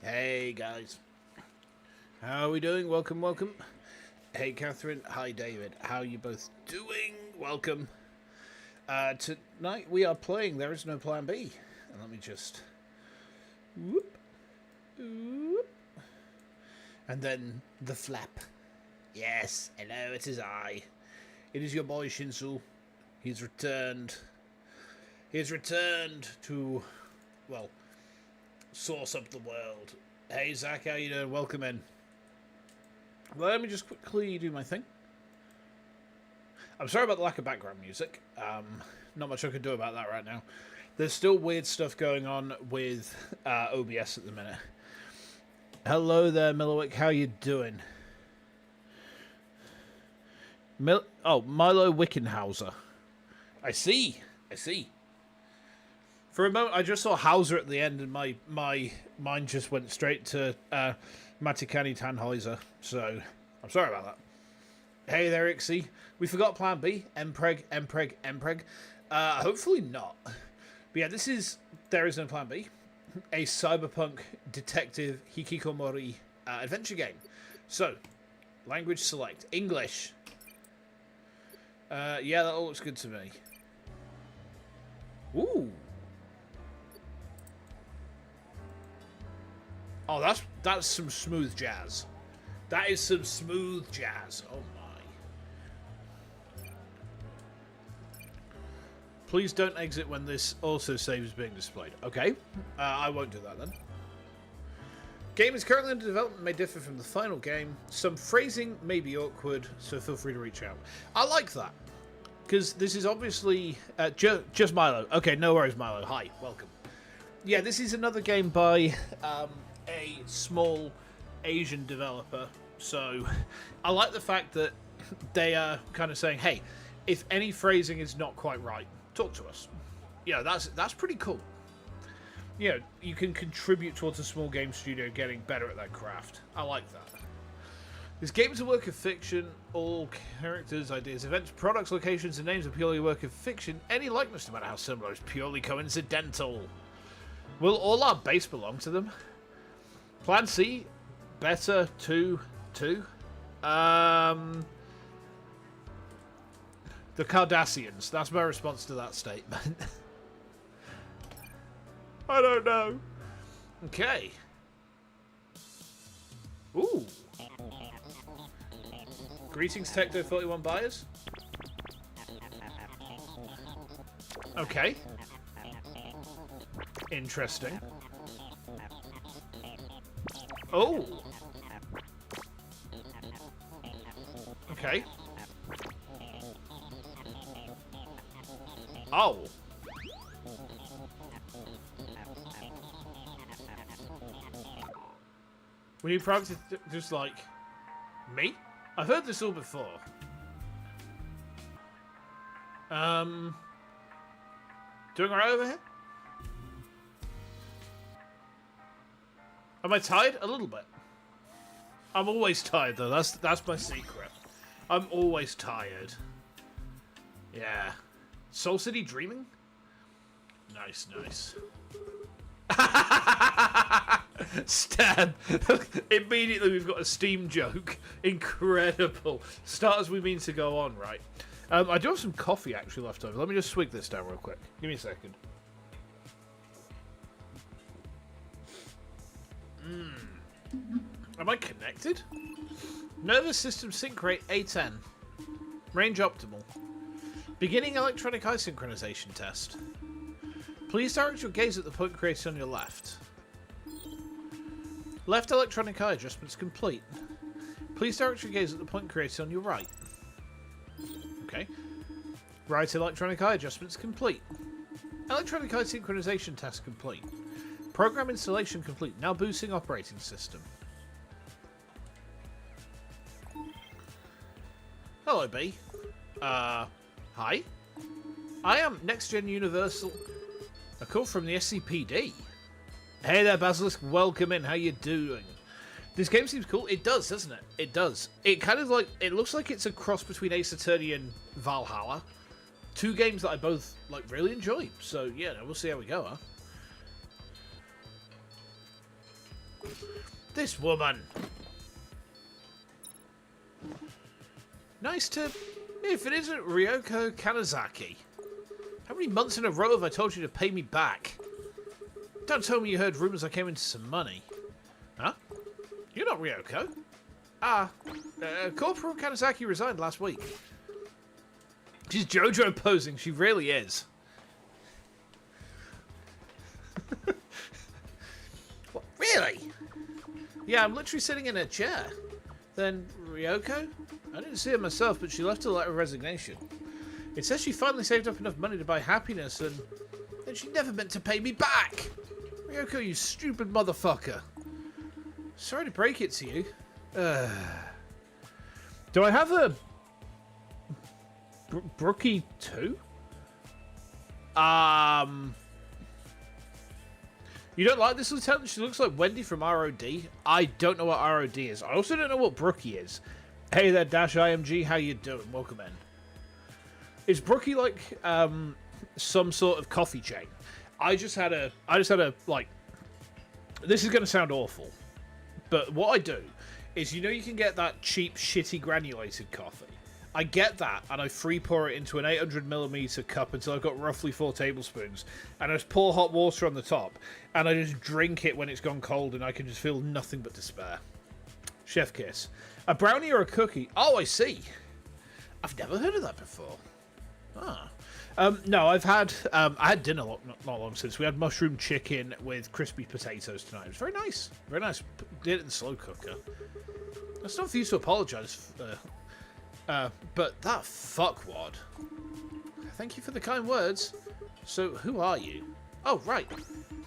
Hey guys, how are we doing? Welcome, welcome. Hey Catherine, hi David, how are you both doing? Welcome. Tonight we are playing There Is No Plan B. And let me just... Whoop, whoop. And then the flap. Yes, hello, it is I. It is your boy Shinsu. He's returned. He has returned to, well, source up the world. Hey Zach, how you doing? Welcome in. Well, let me just quickly do my thing. I'm sorry about the lack of background music. Not much I can do about that right now. There's still weird stuff going on with OBS at the minute. Hello there, Milliwick. How you doing? Milo Wickenhauser. I see. For a moment, I just saw Hauser at the end, and my mind just went straight to Matikani Tannhäuser. So, I'm sorry about that. Hey there, Ixie. We forgot Plan B. Mpreg. Hopefully not. But yeah, this is There Is No Plan B. A cyberpunk detective hikikomori adventure game. So, language select. English. Yeah, that all looks good to me. Ooh. Oh, that's some smooth jazz. That is some smooth jazz. Oh my. Please don't exit when this autosave is being displayed. Okay. I won't do that then. Game is currently under development, may differ from the final game. Some phrasing may be awkward, so feel free to reach out. I like that. Because this is obviously... just Milo. Okay, no worries, Milo. Hi, welcome. Yeah, this is another game by a small Asian developer. So I like the fact that they are kind of saying, hey, if any phrasing is not quite right, talk to us. Yeah, that's pretty cool. You know, you can contribute towards a small game studio getting better at their craft. I like that. This game is a work of fiction. All characters, ideas, events, products, locations, and names are purely a work of fiction. Any likeness, no matter how similar, is purely coincidental. Will all our base belong to them? Plan C, better, 2. The Cardassians. That's my response to that statement. I don't know. Okay. Ooh. Greetings, Tecto41 buyers. Okay. Interesting. Oh. Okay. Oh. We need practice just like me? I've heard this all before. Doing alright over here? Am I tired? A little bit. I'm always tired though. That's my secret. I'm always tired. Yeah. Soul City Dreaming? Nice. Stan. Immediately we've got a Steam joke. Incredible. Start as we mean to go on, right? I do have some coffee actually left over. Let me just swig this down real quick. Give me a second. Am I connected? Nervous system sync rate A10. Range optimal. Beginning electronic eye synchronization test. Please direct your gaze at the point created on your left. Left electronic eye adjustments complete. Please direct your gaze at the point created on your right. Okay. Right electronic eye adjustments complete. Electronic eye synchronization test complete. Program installation complete. Now boosting operating system. Hello, B. Hi. I am Next Gen Universal. A call from the SCPD. Hey there, Basilisk. Welcome in. How you doing? This game seems cool. It does, doesn't it? It does. It kind of like... It looks like it's a cross between Ace Attorney and Valhalla. Two games that I both, like, really enjoy. So, yeah, we'll see how we go, huh? This woman. Nice to... If it isn't Ryoko Kanazaki. How many months in a row have I told you to pay me back? Don't tell me you heard rumors I came into some money. Huh? You're not Ryoko. Corporal Kanazaki resigned last week. She's JoJo posing. She really is. What? Really? Yeah, I'm literally sitting in a chair. Then Ryoko? I didn't see her myself, but she left a letter of resignation. It says she finally saved up enough money to buy happiness, and then she never meant to pay me back. Ryoko, you stupid motherfucker. Sorry to break it to you. Do I have a... Brookie 2? You don't like this lieutenant? She looks like Wendy from ROD. I don't know what ROD is. I also don't know what Brookie is. Hey there, Dash IMG. How you doing? Welcome in. Is Brookie like some sort of coffee chain? I just had a like... This is going to sound awful. But what I do is, you know, you can get that cheap, shitty granulated coffee. I get that, and I free pour it into an 800ml cup until I've got roughly 4 tablespoons, and I just pour hot water on the top, and I just drink it when it's gone cold, and I can just feel nothing but despair. Chef kiss. A brownie or a cookie? Oh, I see. I've never heard of that before. Ah. No, I had dinner not long since. We had mushroom chicken with crispy potatoes tonight. It was very nice. Very nice. Did it in the slow cooker. That's not for you to apologise but that fuckwad. Thank you for the kind words. So, who are you? Oh, right.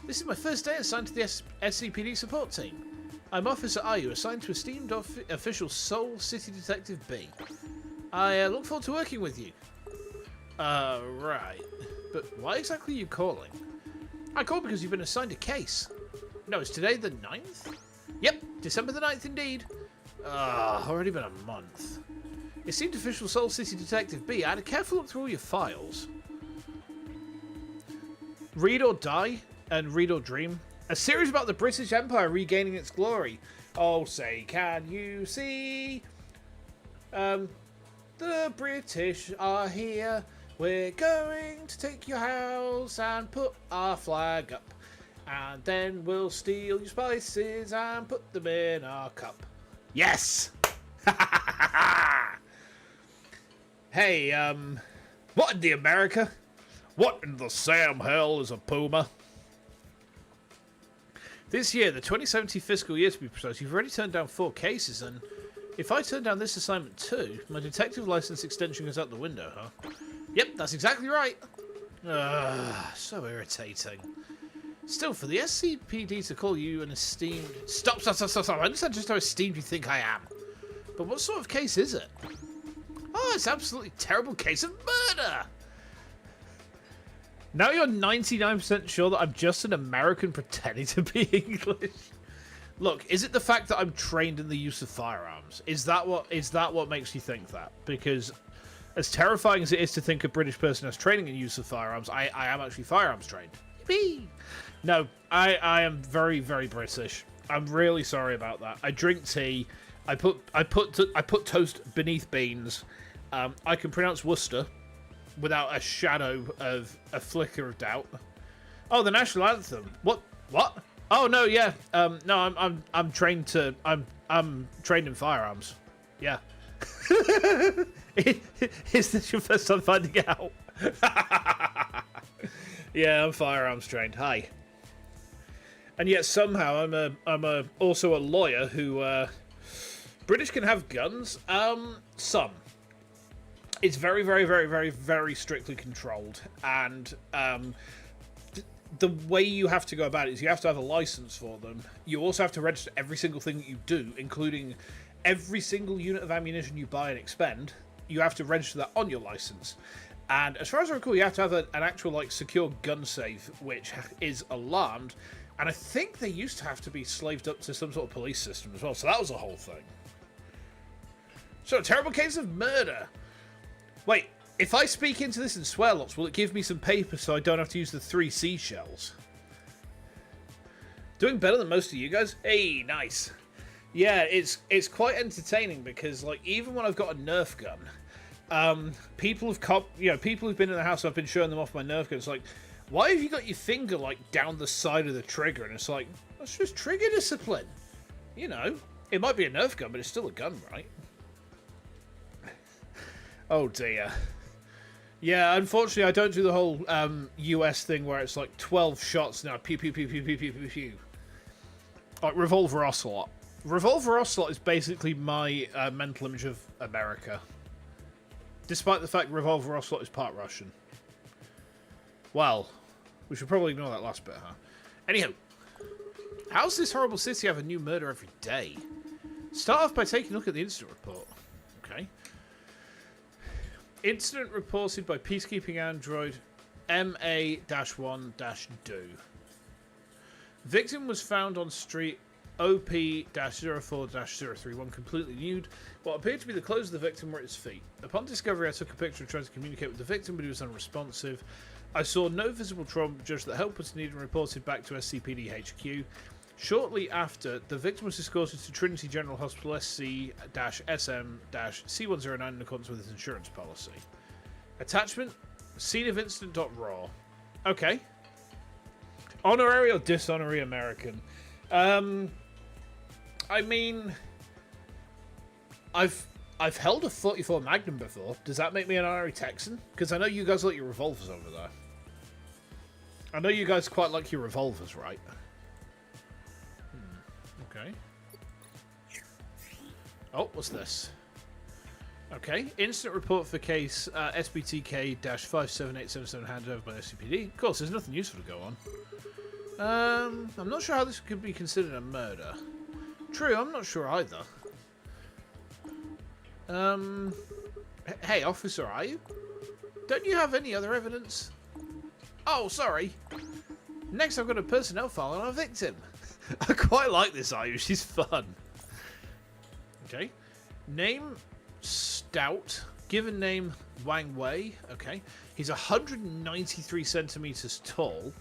This is my first day assigned to the SCPD support team. I'm Officer Ayu, assigned to esteemed official Seoul City Detective B. I look forward to working with you. Right. But why exactly are you calling? I called because you've been assigned a case. No, is today the 9th? Yep, December the 9th indeed. Already been a month. Esteemed official Seoul City Detective B, I had a careful look through all your files. Read or Die and Read or Dream. A series about the British Empire regaining its glory. Oh, say, can you see? The British are here. We're going to take your house and put our flag up. And then we'll steal your spices and put them in our cup. Yes! Hey, what in the America? What in the Sam hell is a puma? This year, the 2070 fiscal year to be precise, you've already turned down 4 cases, and if I turn down this assignment too, my detective license extension goes out the window, huh? Yep, that's exactly right. So irritating. Still, for the SCPD to call you an esteemed... Stop. I understand just how esteemed you think I am. But what sort of case is it? Oh, it's an absolutely terrible case of murder! Now you're 99% sure that I'm just an American pretending to be English. Look, is it the fact that I'm trained in the use of firearms? Is that what makes you think that? Because as terrifying as it is to think a British person has training in use of firearms, I am actually firearms trained. Yippee! No, I am very, very British. I'm really sorry about that. I drink tea. I put toast beneath beans. I can pronounce Worcester without a shadow of a flicker of doubt. Oh, the national anthem. What? Oh no, yeah. No, I'm trained to. I'm trained in firearms. Yeah. Is this your first time finding out? Yeah, I'm firearms trained. Hi. And yet somehow I'm also a lawyer who. British can have guns. Some. It's very, very, very, very, very strictly controlled, and the way you have to go about it is you have to have a license for them. You also have to register every single thing that you do, including every single unit of ammunition you buy and expend. You have to register that on your license. And as far as I recall, you have to have an actual like secure gun safe, which is alarmed. And I think they used to have to be slaved up to some sort of police system as well. So that was a whole thing. So a terrible case of murder. Wait, if I speak into this and swear lots, will it give me some paper so I don't have to use the 3 seashells? Doing better than most of you guys? Hey, nice. Yeah, it's quite entertaining because like even when I've got a Nerf gun, people have people who've been in the house, I've been showing them off my Nerf gun. It's like, why have you got your finger like down the side of the trigger? And it's like, that's just trigger discipline. You know, it might be a Nerf gun, but it's still a gun, right? Oh dear. Yeah, unfortunately, I don't do the whole US thing where it's like 12 shots now, pew pew pew pew pew pew pew pew. Like Revolver Ocelot. Revolver Ocelot is basically my mental image of America. Despite the fact Revolver Ocelot is part Russian. Well, we should probably ignore that last bit, huh? Anyhow, how's this horrible city have a new murder every day? Start off by taking a look at the incident report. Okay. Incident reported by Peacekeeping Android MA-1-Do. Victim was found on street OP-04-031 completely nude. What appeared to be the clothes of the victim were at his feet. Upon discovery, I took a picture and tried to communicate with the victim, but he was unresponsive. I saw no visible trauma, judged that help was needed and reported back to SCPD HQ. Shortly after, the victim was escorted to Trinity General Hospital SC-SM-C109 in accordance with his insurance policy. Attachment, scene of incident.raw. Okay. Honorary or dishonorary American? I mean, I've held a 44 Magnum before. Does that make me an honorary Texan? Because I know you guys like your revolvers over there. I know you guys quite like your revolvers, right? Okay. Oh, what's this? Okay. Incident report for case SBTK-57877 handed over by SCPD. Of course, there's nothing useful to go on. I'm not sure how this could be considered a murder. True, I'm not sure either. Hey, officer, are you? Don't you have any other evidence? Oh, sorry. Next, I've got a personnel file on a victim. I quite like this Irish. She's fun. Okay. Name, Stout. Given name, Wang Wei. Okay. He's 193 centimeters tall.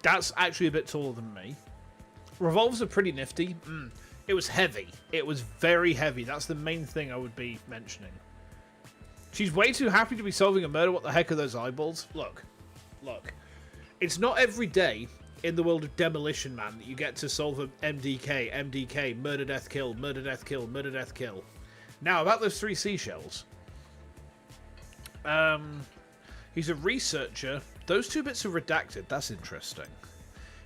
That's actually a bit taller than me. Revolvers are pretty nifty. It was heavy. It was very heavy. That's the main thing I would be mentioning. She's way too happy to be solving a murder. What the heck are those eyeballs? Look. Look. It's not every day in the world of Demolition Man that you get to solve a MDK, murder, death, kill, murder, death, kill, murder, death, kill. Now, about those 3 seashells. He's a researcher. Those 2 bits are redacted. That's interesting.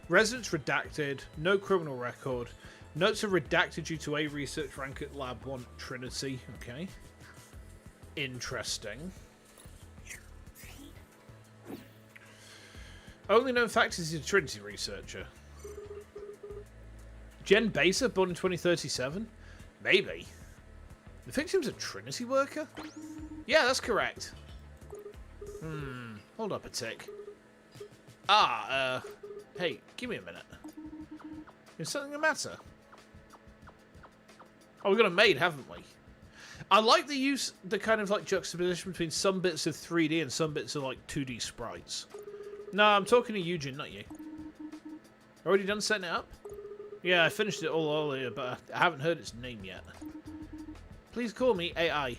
Residence redacted. No criminal record. Notes are redacted due to a research rank at Lab 1 Trinity. Okay. Interesting. Only known fact is he's a Trinity researcher. Jen Baser, born in 2037? Maybe. The victim's a Trinity worker? Yeah, that's correct. Hold up a tick. Hey, give me a minute. Is something the matter? Oh, we've got a maid, haven't we? I like the kind of like juxtaposition between some bits of 3D and some bits of like 2D sprites. No, I'm talking to Eugene, not you. Already done setting it up? Yeah, I finished it all earlier, but I haven't heard its name yet. Please call me AI.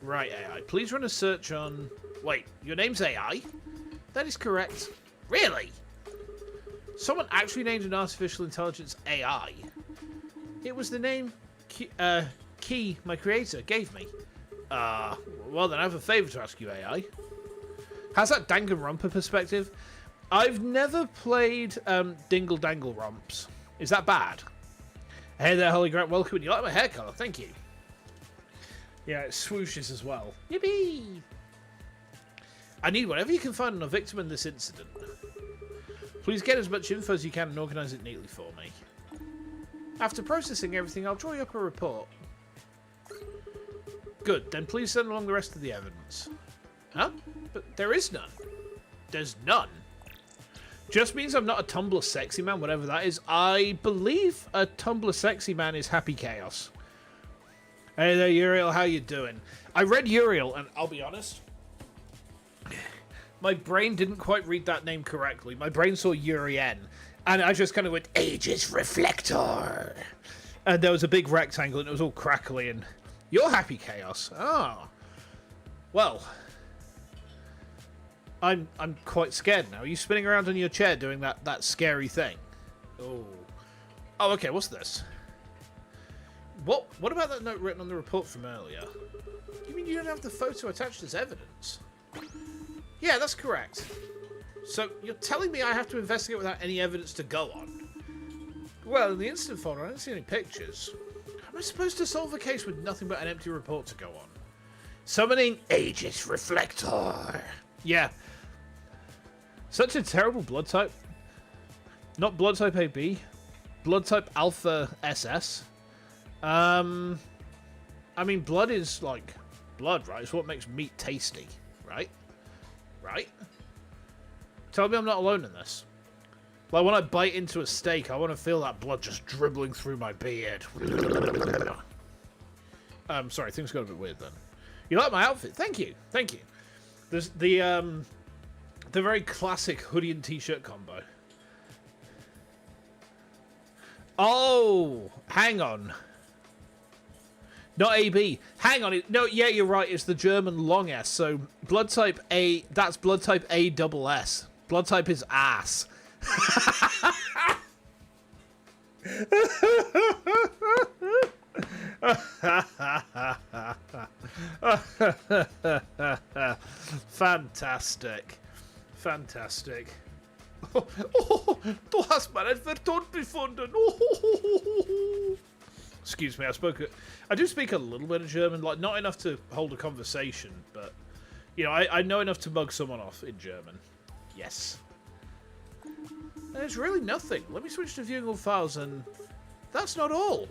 Right, AI. Please run a search on... Wait, your name's AI? That is correct. Really? Someone actually named an artificial intelligence AI. It was the name Key, my creator, gave me. Well then I have a favour to ask you, AI. How's that Danganronpa perspective? I've never played Dingle Dangle Romps. Is that bad? Hey there, Holy Grant, welcome. You like my hair colour? Thank you. Yeah, it swooshes as well. Yippee! I need whatever you can find on a victim in this incident. Please get as much info as you can and organise it neatly for me. After processing everything, I'll draw you up a report. Good, then please send along the rest of the evidence. Huh? But there is none. There's none. Just means I'm not a Tumblr sexy man, whatever that is. I believe a Tumblr sexy man is Happy Chaos. Hey there, Uriel, how you doing? I read Uriel, and I'll be honest, my brain didn't quite read that name correctly. My brain saw Urien, and I just kind of went, Aegis Reflector. And there was a big rectangle, and it was all crackly, and you're happy, Chaos. Ah. Well, I'm quite scared now. Are you spinning around on your chair doing that scary thing? Oh. Oh, okay, what's this? What about that note written on the report from earlier? You mean you don't have the photo attached as evidence? Yeah, that's correct. So, you're telling me I have to investigate without any evidence to go on? Well, in the incident folder, I don't see any pictures. How am I supposed to solve a case with nothing but an empty report to go on? Summoning Aegis Reflector. Yeah. Such a terrible blood type. Not blood type AB. Blood type Alpha SS. I mean, blood is like blood, right? It's what makes meat tasty, right? Right? Tell me I'm not alone in this. Like, when I bite into a steak, I want to feel that blood just dribbling through my beard. Sorry, things got a bit weird then. You like my outfit? Thank you. Thank you. There's the very classic hoodie and t-shirt combo. Oh, hang on. Not AB. Hang on. No, yeah, you're right. It's the German long S. So blood type A. That's blood type A double S. Blood type is ass. Fantastic. Fantastic. Oh, du hast meinen Vertod gefunden. Oh. Excuse me, I do speak a little bit of German, like not enough to hold a conversation, but you know, I know enough to mug someone off in German. Yes. There's really nothing. Let me switch to viewing all files, and that's not all.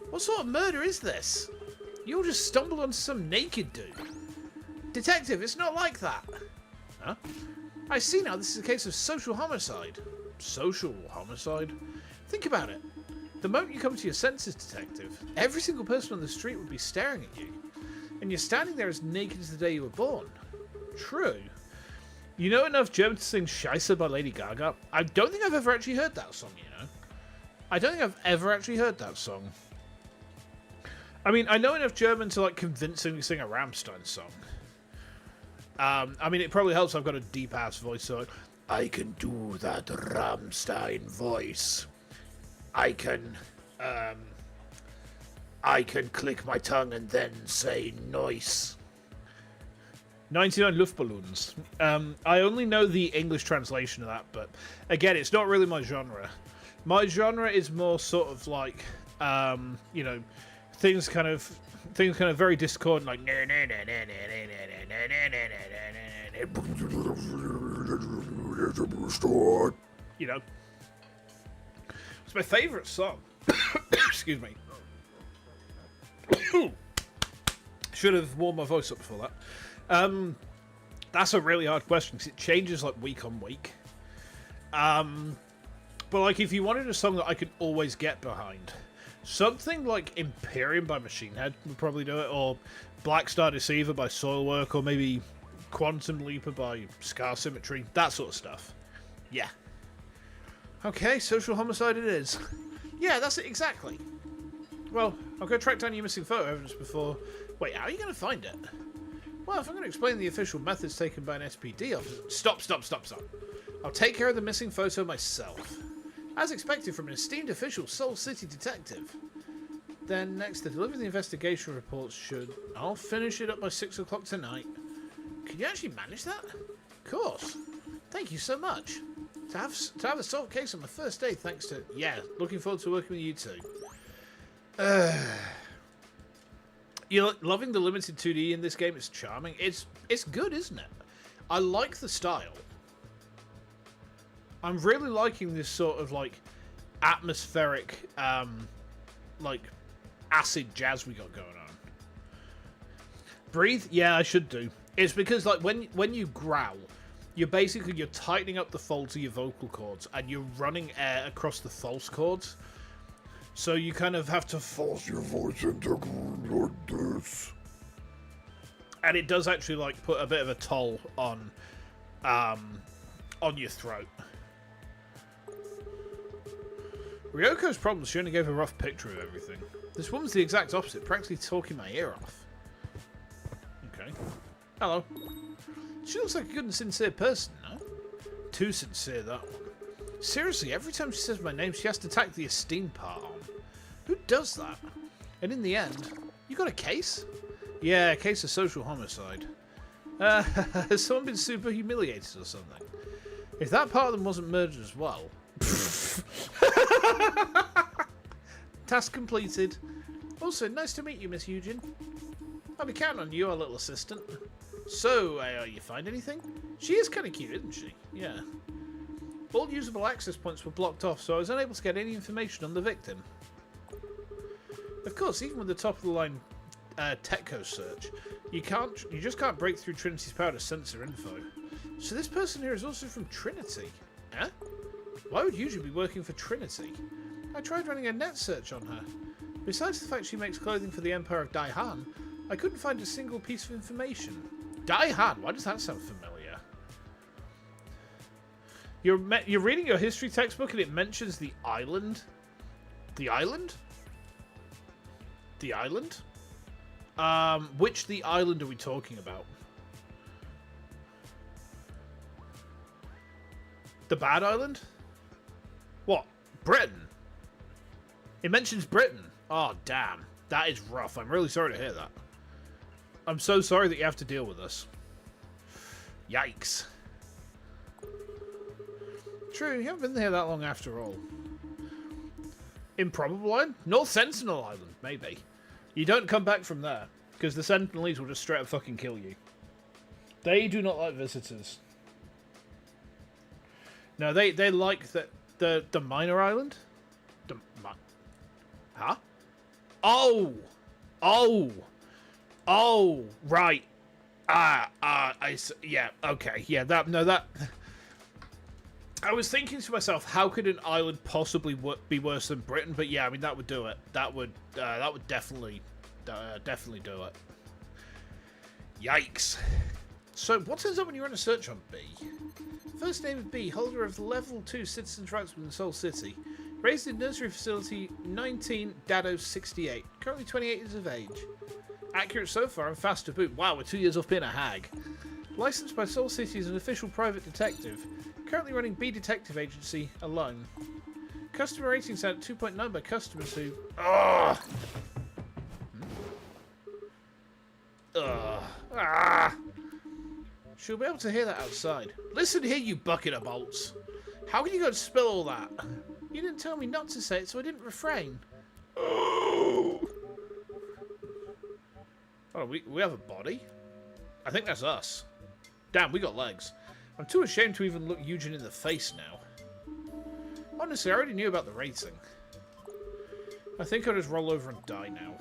What sort of murder is this? You'll just stumble onto some naked dude. Detective, it's not like that. Huh? I see now this is a case of social homicide. Social homicide? Think about it. The moment you come to your senses, Detective, every single person on the street would be staring at you. And you're standing there as naked as the day you were born. True. You know enough German to sing Scheisse by Lady Gaga? I don't think I've ever actually heard that song, you know. I don't think I've ever actually heard that song. I mean, I know enough German to, like, convincingly sing a Rammstein song. I mean, it probably helps I've got a deep-ass voice, so I can do that Rammstein voice. I can click my tongue and then say noise. 99 Luftballons. I only know the English translation of that, but again, it's not really my genre. My genre is more sort of like, you know, things kind of very discordant, like you know. It's my favourite song. Excuse me. Should have warmed my voice up before that. That's a really hard question because it changes like week on week. But like if you wanted a song that I could always get behind, something like Imperium by Machine Head would probably do it, or Black Star Deceiver by Soilwork, or maybe Quantum Leaper by Scar Symmetry, that sort of stuff. Yeah. Okay, social homicide it is. Yeah, that's it, exactly. Well, I'll go track down your missing photo evidence before... Wait, how are you going to find it? Well, if I'm going to explain the official methods taken by an SPD officer... Stop. I'll take care of the missing photo myself. As expected from an esteemed official Seoul City detective. Then next, to deliver the investigation reports should... I'll finish it up by 6 o'clock tonight. Can you actually manage that? Of course. Thank you so much. To have a solved case on my first day, thanks to... Yeah, looking forward to working with you two. You're loving the limited 2D in this game. It's charming. It's good, isn't it? I like the style. I'm really liking this sort of, like, atmospheric, like, acid jazz we got going on. Breathe? Yeah, I should do. It's because, like, when you growl... You're tightening up the folds of your vocal cords and you're running air across the false cords. So you kind of have to force your voice into going like this. And it does actually like put a bit of a toll on your throat. Ryoko's problem, she only gave a rough picture of everything. This woman's the exact opposite, practically talking my ear off. Okay. Hello. She looks like a good and sincere person, no? Too sincere, that one. Seriously, every time she says my name, she has to tack the esteem part on. Who does that? And in the end, you got a case? Yeah, a case of social homicide. Has someone been super humiliated or something? If that part of them wasn't murdered as well... Task completed. Also, nice to meet you, Miss Eugen. I'll be counting on you, our little assistant. So, you find anything? She is kind of cute, isn't she? Yeah. All usable access points were blocked off, so I was unable to get any information on the victim. Of course, even with the top-of-the-line Techco search, you just can't break through Trinity's power to censor info. So this person here is also from Trinity. Huh? Why would Yuji be working for Trinity? I tried running a net search on her. Besides the fact she makes clothing for the Empire of Daihan, I couldn't find a single piece of information. Daihan? Why does that sound familiar? You're reading your history textbook and it mentions the island? The island? The island? Which the island are we talking about? The bad island? What? Britain? It mentions Britain. Oh, damn. That is rough. I'm really sorry to hear that. I'm so sorry that you have to deal with this. Yikes. True, you haven't been here that long after all. Improbable Island? North Sentinel Island, maybe. You don't come back from there, because the Sentinelese will just straight up fucking kill you. They do not like visitors. No, they like the minor island? Huh? Oh! Oh! Oh! Right. Yeah, okay. Yeah, that... I was thinking to myself, how could an island possibly be worse than Britain? But yeah, I mean, that would do it. That would definitely do it. Yikes. So, what turns up when you run a search on B? First name of B, holder of level 2 citizen's rights within Seoul City. Raised in nursery facility 19 Dado 68. Currently 28 years of age. Accurate so far and fast to boot. Wow, we're 2 years off being a hag. Licensed by Seoul City as an official private detective. Currently running B Detective Agency alone. Customer ratings at 2.9 by customers who... Ugh! Ugh! Ah! She'll be able to hear that outside. Listen here, you bucket of bolts. How can you go and spill all that? You didn't tell me not to say it, so I didn't refrain. Oh, we have a body? I think that's us. Damn, we got legs. I'm too ashamed to even look Eugen in the face now. Honestly, I already knew about the rating. I think I'll just roll over and die now.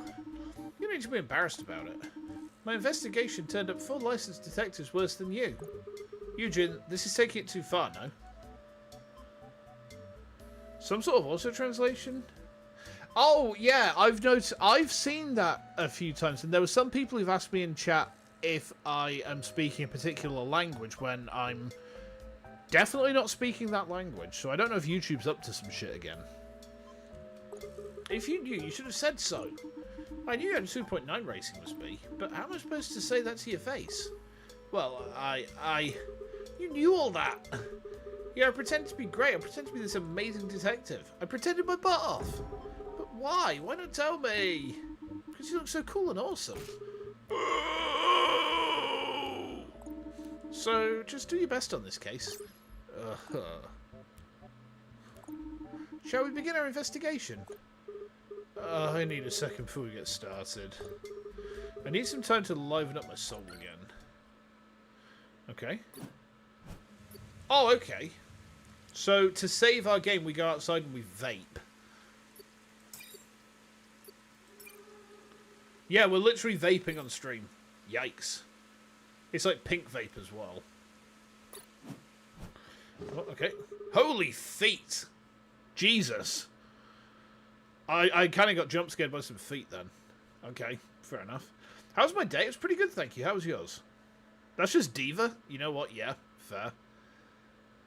You don't need to be embarrassed about it. My investigation turned up 4 licensed detectives worse than you. Eugen, this is taking it too far, no? Some sort of auto-translation? Oh, yeah, I've seen that a few times, and there were some people who've asked me in chat if I am speaking a particular language when I'm definitely not speaking that language, so I don't know if YouTube's up to some shit again. If you knew, you should have said so. I knew you had a 2.9 rating must be, but how am I supposed to say that to your face? Well, you knew all that. Yeah, I pretended to be great. I pretended to be this amazing detective. I pretended my butt off. But why? Why not tell me? Because you look so cool and awesome. So, just do your best on this case. Shall we begin our investigation? I need a second before we get started. I need some time to liven up my soul again. Okay. Oh, okay. So, to save our game, we go outside and we vape. Yeah, we're literally vaping on stream. Yikes. It's like pink vape as well. Oh, okay. Holy feet! Jesus. I kind of got jump scared by some feet then. Okay, fair enough. How's my day? It was pretty good, thank you. How was yours? That's just Diva? You know what? Yeah, fair.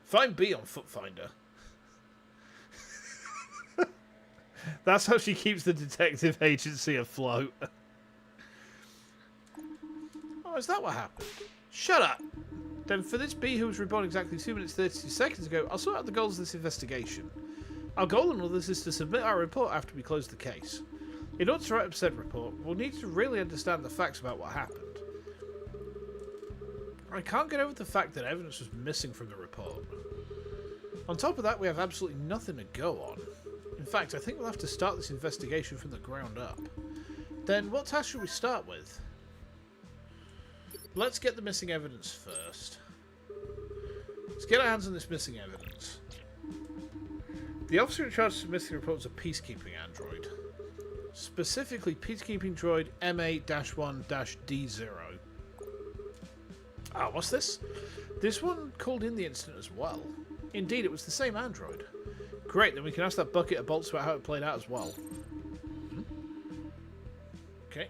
Find B on Foot Finder. That's how she keeps the detective agency afloat. Oh, is that what happened? Shut up! Then for this bee who was reborn exactly 2 minutes 32 seconds ago, I'll sort out the goals of this investigation. Our goal in all this is to submit our report after we close the case. In order to write up said report, we'll need to really understand the facts about what happened. I can't get over the fact that evidence was missing from the report. On top of that, we have absolutely nothing to go on. In fact, I think we'll have to start this investigation from the ground up. Then, what task should we start with? Let's get the missing evidence first. Let's get our hands on this missing evidence. The officer in charge of submitting the report was a peacekeeping android. Specifically, peacekeeping droid MA-1-D0. Ah, what's this? This one called in the incident as well. Indeed, it was the same android. Great, then we can ask that bucket of bolts about how it played out as well. Okay.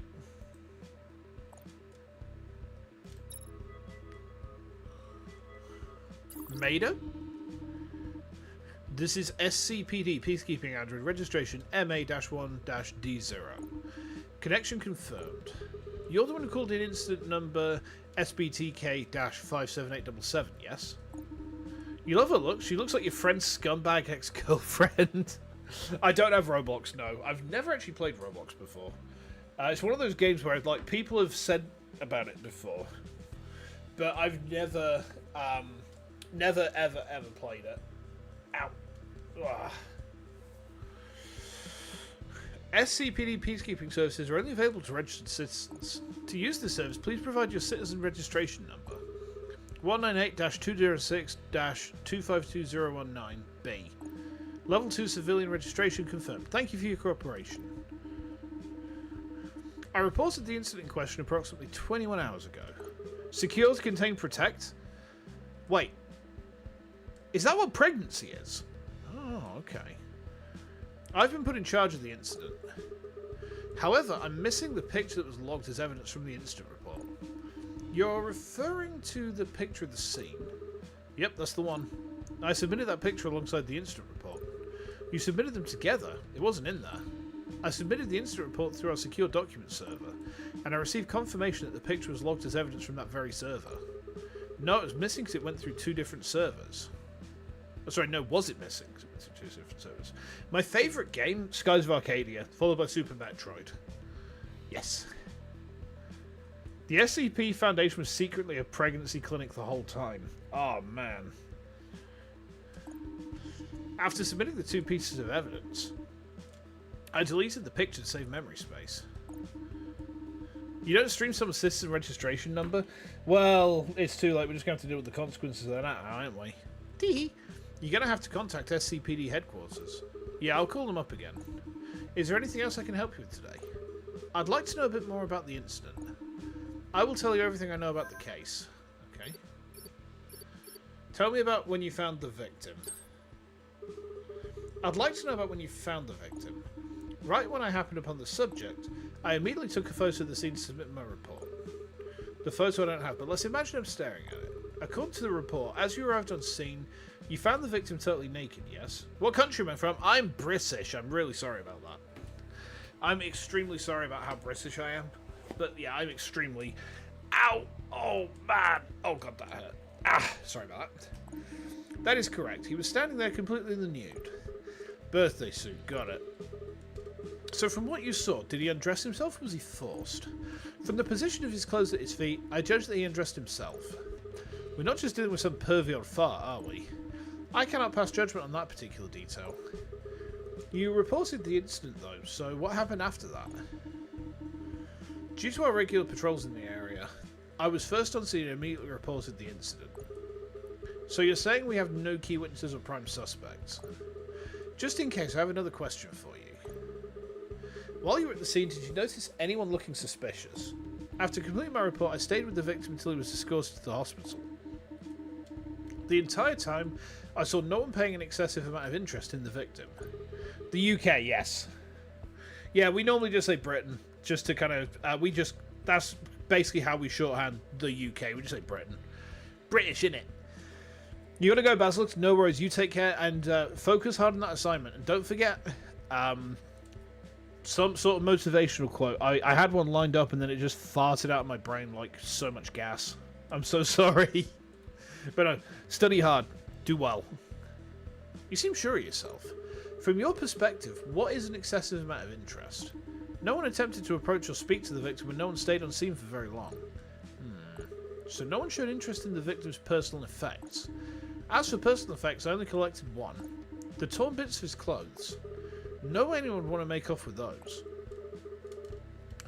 Maida? This is SCPD Peacekeeping Android registration MA-1-D0. Connection confirmed. You're the one who called in incident number SBTK-57877, yes? You love her look. She looks like your friend's scumbag ex-girlfriend. I don't have Roblox, no. I've never actually played Roblox before. It's one of those games where like people have said about it before, but I've never, never ever played it. Ow. Ugh. SCPD peacekeeping services are only available to registered citizens. To use this service, please provide your citizen registration number. 198-206-252019B. Level 2 civilian registration confirmed. Thank you for your cooperation. I reported the incident in question approximately 21 hours ago. Secure to contain protect? Wait. Is that what pregnancy is? Oh, okay. I've been put in charge of the incident. However, I'm missing the picture that was logged as evidence from the incident report. You're referring to the picture of the scene? Yep, that's the one. I submitted that picture alongside the incident report. You submitted them together. It wasn't in there. I submitted the incident report through our secure document server, and I received confirmation that the picture was logged as evidence from that very server. No, it was missing because it went through 2 different servers. Oh, sorry, no, was it missing? Because it went through 2 different servers. My favourite game, Skies of Arcadia, followed by Super Metroid. Yes. The SCP Foundation was secretly a pregnancy clinic the whole time. Oh, man. After submitting the 2 pieces of evidence, I deleted the picture to save memory space. You don't stream someone's citizen registration number? Well, it's too late. We're just going to have to deal with the consequences of that now, aren't we? Tee. You're going to have to contact SCPD headquarters. Yeah, I'll call them up again. Is there anything else I can help you with today? I'd like to know a bit more about the incident. I will tell you everything I know about the case. Okay. Tell me about when you found the victim. I'd like to know about when you found the victim. Right when I happened upon the subject, I immediately took a photo of the scene to submit my report. The photo I don't have, but let's imagine I'm staring at it. According to the report, as you arrived on scene, you found the victim totally naked, yes? What country am I from? I'm British. I'm really sorry about that. I'm extremely sorry about how British I am. But yeah, I'm extremely... Ow! Oh, man! Oh, God, that hurt. Ah, sorry about that. That is correct. He was standing there completely in the nude. Birthday suit, got it. So from what you saw, did he undress himself or was he forced? From the position of his clothes at his feet, I judge that he undressed himself. We're not just dealing with some pervy old fart, are we? I cannot pass judgment on that particular detail. You reported the incident though, so what happened after that? Due to our regular patrols in the area, I was first on scene and immediately reported the incident. So you're saying we have no key witnesses or prime suspects? Just in case, I have another question for you. While you were at the scene, did you notice anyone looking suspicious? After completing my report, I stayed with the victim until he was escorted to the hospital. The entire time, I saw no one paying an excessive amount of interest in the victim. The UK, yes. Yeah, we normally just say Britain, just to kind of, that's basically how we shorthand the UK, we just say Britain. British, innit? You gotta go, Basilisk, no worries, you take care, and focus hard on that assignment, and don't forget, Some sort of motivational quote. I had one lined up and then it just farted out of my brain like so much gas. I'm so sorry. But no, study hard. Do well. You seem sure of yourself. From your perspective, what is an excessive amount of interest? No one attempted to approach or speak to the victim and no one stayed on scene for very long. So no one showed interest in the victim's personal effects. As for personal effects, I only collected one. The torn bits of his clothes. No anyone would want to make off with those.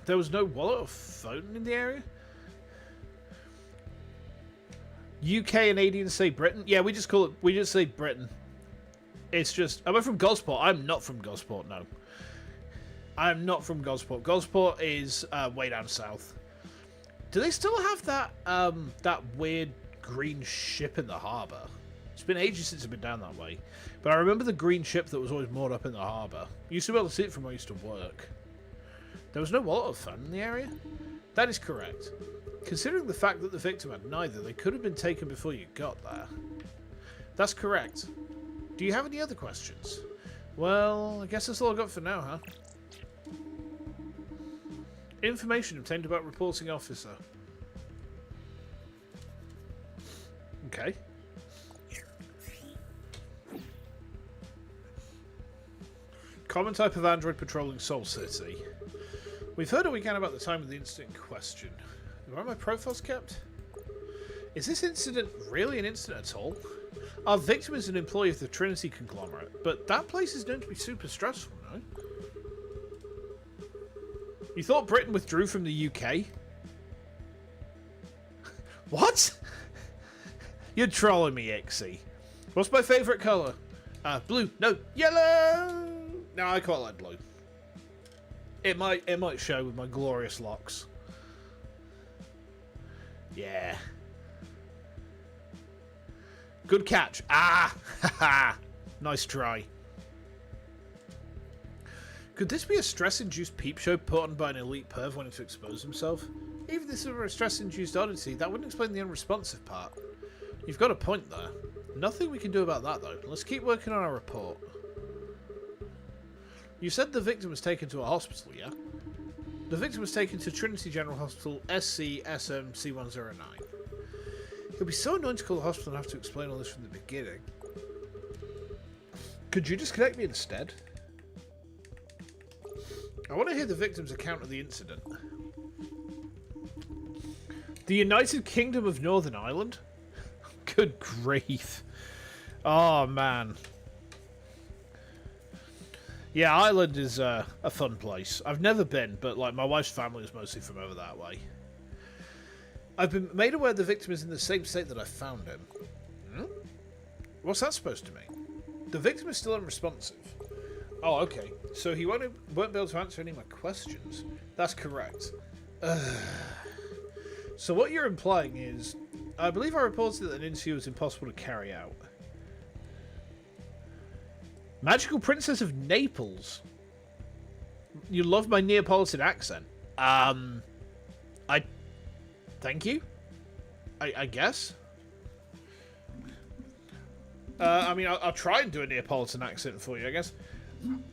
There was no wallet or phone in the area? UK and Canadians say Britain? Yeah, we just say Britain. It's just, am I from Gosport? I'm not from Gosport, no. I'm not from Gosport. Gosport is way down south. Do they still have that that weird green ship in the harbour? It's been ages since I've been down that way. But I remember the green ship that was always moored up in the harbour. You used to be able to see it from where I used to work. There was no wallet or phone in the area? That is correct. Considering the fact that the victim had neither, they could have been taken before you got there. That's correct. Do you have any other questions? Well, I guess that's all I've got for now, huh? Information obtained about reporting officer. Okay. Common type of android patrolling Seoul City. We've heard a weekend about the time of the incident in question. Where are my profiles kept? Is this incident really an incident at all? Our victim is an employee of the Trinity conglomerate, but that place is known to be super stressful, no? You thought Britain withdrew from the UK? What? You're trolling me, Ixie. What's my favourite colour? Blue. No, yellow! No, I quite like blue. It might show with my glorious locks. Yeah. Good catch. Ah! Haha! Nice try. Could this be a stress-induced peep show put on by an elite perv wanting to expose himself? Even if this were a stress-induced oddity, that wouldn't explain the unresponsive part. You've got a point there. Nothing we can do about that, though. Let's keep working on our report. You said the victim was taken to a hospital, yeah? The victim was taken to Trinity General Hospital SCSM C109. It'll be so annoying to call the hospital and have to explain all this from the beginning. Could you disconnect me instead? I want to hear the victim's account of the incident. The United Kingdom of Northern Ireland? Good grief. Oh, man. Yeah, Ireland is a fun place. I've never been, but like my wife's family is mostly from over that way. I've been made aware the victim is in the same state that I found him. Hmm? What's that supposed to mean? The victim is still unresponsive. Oh, okay. So he won't be able to answer any of my questions. That's correct. So what you're implying is, I believe I reported that an interview was impossible to carry out. Magical Princess of Naples. You love my Neapolitan accent. Thank you. I guess. I mean, I'll try and do a Neapolitan accent for you, I guess.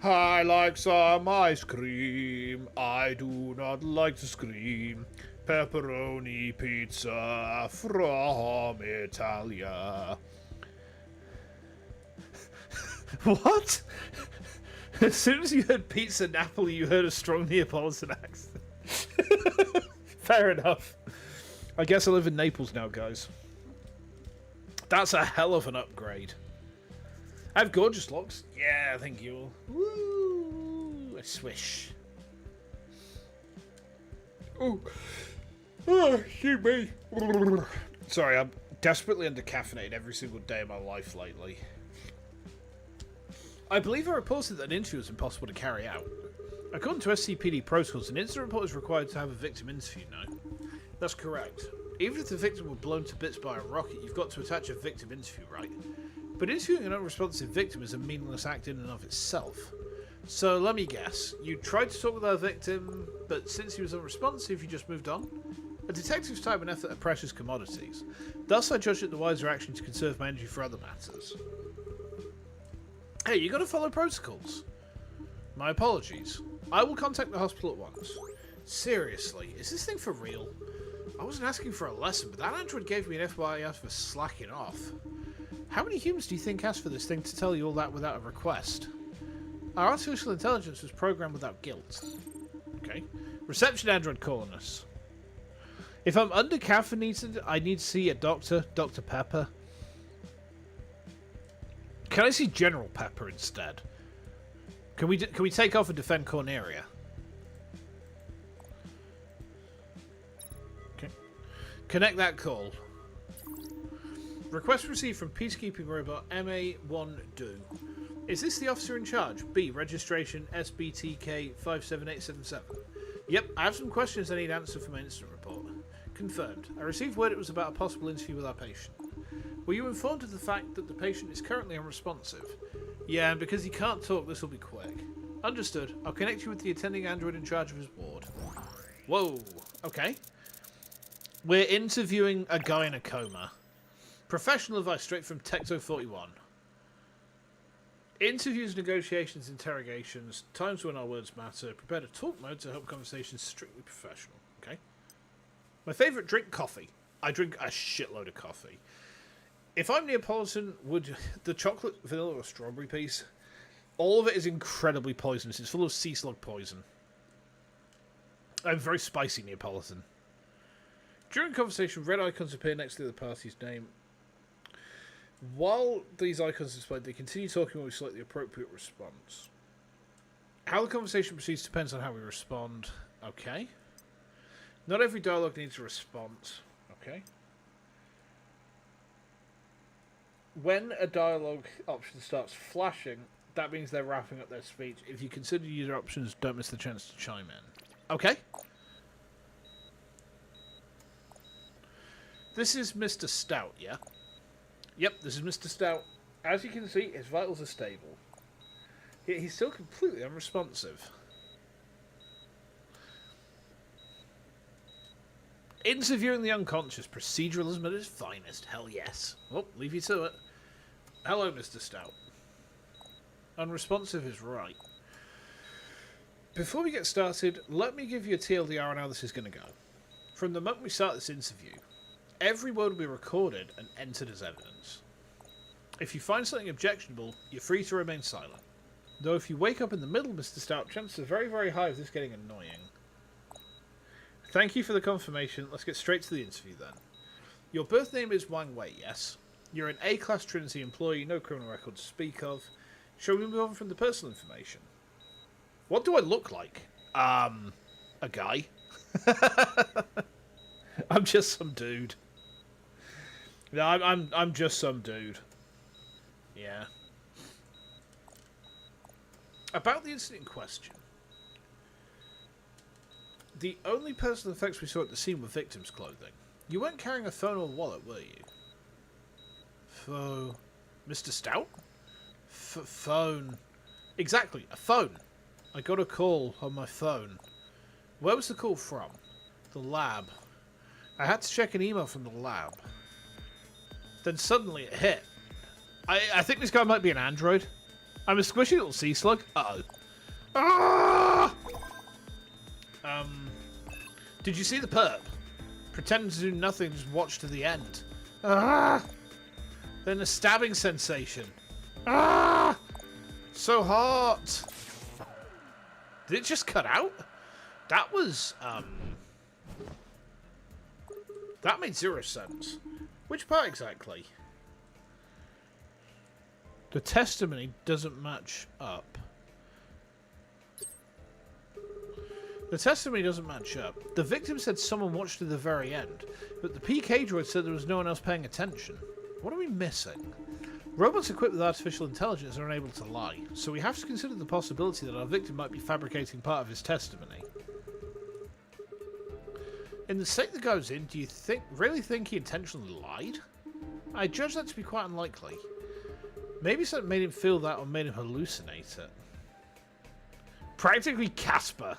I like some ice cream. I do not like to scream. Pepperoni pizza from Italia. What? As soon as you heard pizza Napoli, you heard a strong Neapolitan accent. Fair enough. I guess I live in Naples now, guys. That's a hell of an upgrade. I have gorgeous locks. Yeah, thank you. Woo! A swish. Oh, excuse me. Sorry, I'm desperately undercaffeinated every single day of my life lately. I believe I reported that an interview was impossible to carry out. According to SCPD protocols, an incident report is required to have a victim interview now. That's correct. Even if the victim were blown to bits by a rocket, you've got to attach a victim interview, right? But interviewing an unresponsive victim is a meaningless act in and of itself. So let me guess, you tried to talk with our victim, but since he was unresponsive, you just moved on? A detective's time and effort are precious commodities. Thus, I judged it the wiser action to conserve my energy for other matters. Hey, you gotta follow protocols. My apologies. I will contact the hospital at once. Seriously, is this thing for real? I wasn't asking for a lesson, but that android gave me an FYI for slacking off. How many humans do you think asked for this thing to tell you all that without a request? Our artificial intelligence was programmed without guilt. Okay. Reception android calling us. If I'm under caffeinated, I need to see a doctor, Dr. Pepper. Can I see General Pepper instead? Can we take off and defend Corneria? Okay. Connect that call. Request received from peacekeeping robot MA1Do. Is this the officer in charge? B. Registration SBTK 57877. Yep, I have some questions I need answered for my incident report. Confirmed. I received word it was about a possible interview with our patient. Were you informed of the fact that the patient is currently unresponsive? Yeah, and because he can't talk, this will be quick. Understood. I'll connect you with the attending android in charge of his ward. Whoa, okay. We're interviewing a guy in a coma. Professional advice straight from Tecto41. Interviews, negotiations, interrogations, times when our words matter. Prepare to talk mode to help conversations strictly professional. Okay. My favourite drink, coffee. I drink a shitload of coffee. If I'm Neapolitan, would the chocolate, vanilla, or strawberry piece? All of it is incredibly poisonous. It's full of sea slug poison. I'm very spicy Neapolitan. During conversation, red icons appear next to the party's name. While these icons are displayed, they continue talking when we select the appropriate response. How the conversation proceeds depends on how we respond. Okay. Not every dialogue needs a response. Okay. When a dialogue option starts flashing, that means they're wrapping up their speech. If you consider user options, don't miss the chance to chime in. Okay. This is Mr. Stout, yeah? Yep, this is Mr. Stout. As you can see, his vitals are stable. Yet he's still completely unresponsive. Interviewing the unconscious, proceduralism at its finest. Hell yes. Oh, leave you to it. Hello, Mr. Stout. Unresponsive is right. Before we get started, let me give you a TLDR on how this is going to go. From the moment we start this interview, every word will be recorded and entered as evidence. If you find something objectionable, you're free to remain silent. Though if you wake up in the middle, Mr. Stout, chances are very, very high of this getting annoying. Thank you for the confirmation. Let's get straight to the interview then. Your birth name is Wang Wei, yes? You're an A-class Trinity employee, no criminal record to speak of. Shall we move on from the personal information? What do I look like? A guy. I'm just some dude. No, I'm just some dude. Yeah. About the incident in question. The only personal effects we saw at the scene were victims' clothing. You weren't carrying a phone or wallet, were you? Mr. Stout? Phone. Exactly, a phone. I got a call on my phone. Where was the call from? The lab. I had to check an email from the lab. Then suddenly it hit. I think this guy might be an android. I'm a squishy little sea slug. Uh-oh. Ah! Did you see the perp? Pretending to do nothing, just watch to the end. Ah! Then a stabbing sensation. Ah! So hot. Did it just cut out? That was, that made 0 sense. Which part exactly? The testimony doesn't match up. The testimony doesn't match up. The victim said someone watched to the very end, but the PK droid said there was no one else paying attention. What are we missing? Robots equipped with artificial intelligence are unable to lie, so we have to consider the possibility that our victim might be fabricating part of his testimony. In the state the guy's in, do you really think he intentionally lied? I judge that to be quite unlikely. Maybe something made him feel that or made him hallucinate it. Practically Casper.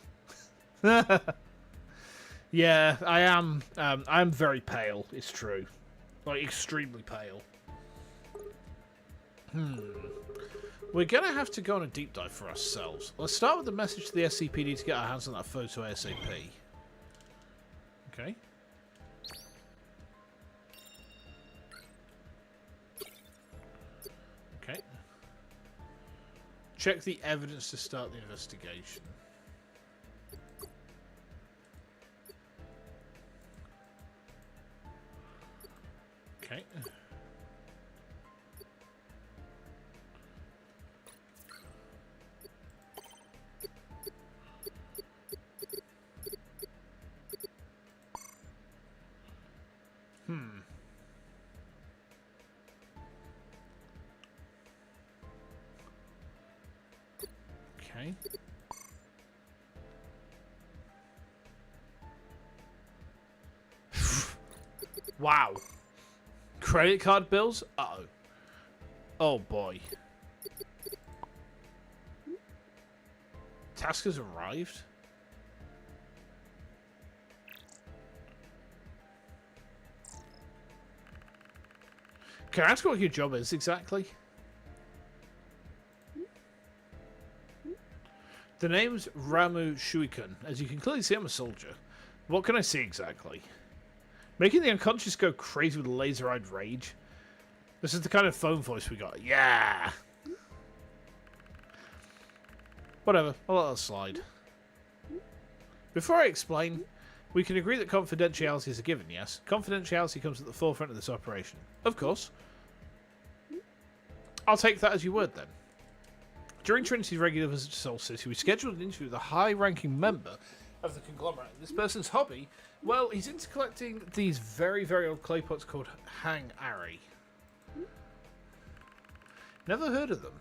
Yeah, I am. I'm very pale. It's true, like extremely pale. We're going to have to go on a deep dive for ourselves. Let's start with the message to the SCPD to get our hands on that photo ASAP. Okay. Okay. Check the evidence to start the investigation. Okay. Okay. Wow. Credit card bills? Uh-oh. Oh, boy. Task has arrived? Can I ask what your job is exactly? The name's Ramu Shuikun. As you can clearly see, I'm a soldier. What can I see exactly? Making the unconscious go crazy with laser-eyed rage. This is the kind of phone voice we got. Yeah! Whatever, I'll let that slide. Before I explain, we can agree that confidentiality is a given, yes? Confidentiality comes at the forefront of this operation. Of course. I'll take that as your word, then. During Trinity's regular visit to Soul City, we scheduled an interview with a high-ranking member of the conglomerate. This person's hobby, well, he's into collecting these very, very old clay pots called Hang Ari. Never heard of them.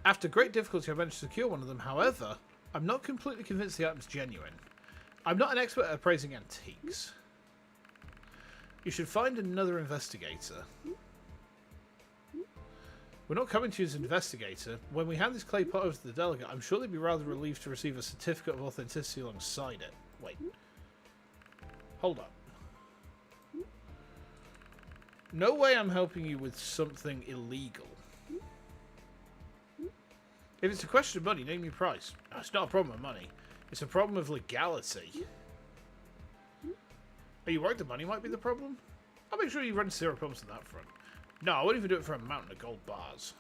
After great difficulty, I managed to secure one of them. However, I'm not completely convinced the item's genuine. I'm not an expert at appraising antiques. You should find another investigator. We're not coming to you as an investigator. When we hand this clay pot over to the delegate, I'm sure they'd be rather relieved to receive a certificate of authenticity alongside it. Wait. Hold up. No way I'm helping you with something illegal. If it's a question of money, name your price. No, it's not a problem of money. It's a problem of legality. Are you worried the money might be the problem? I'll make sure you run zero problems on that front. No, I won't even do it for a mountain of gold bars.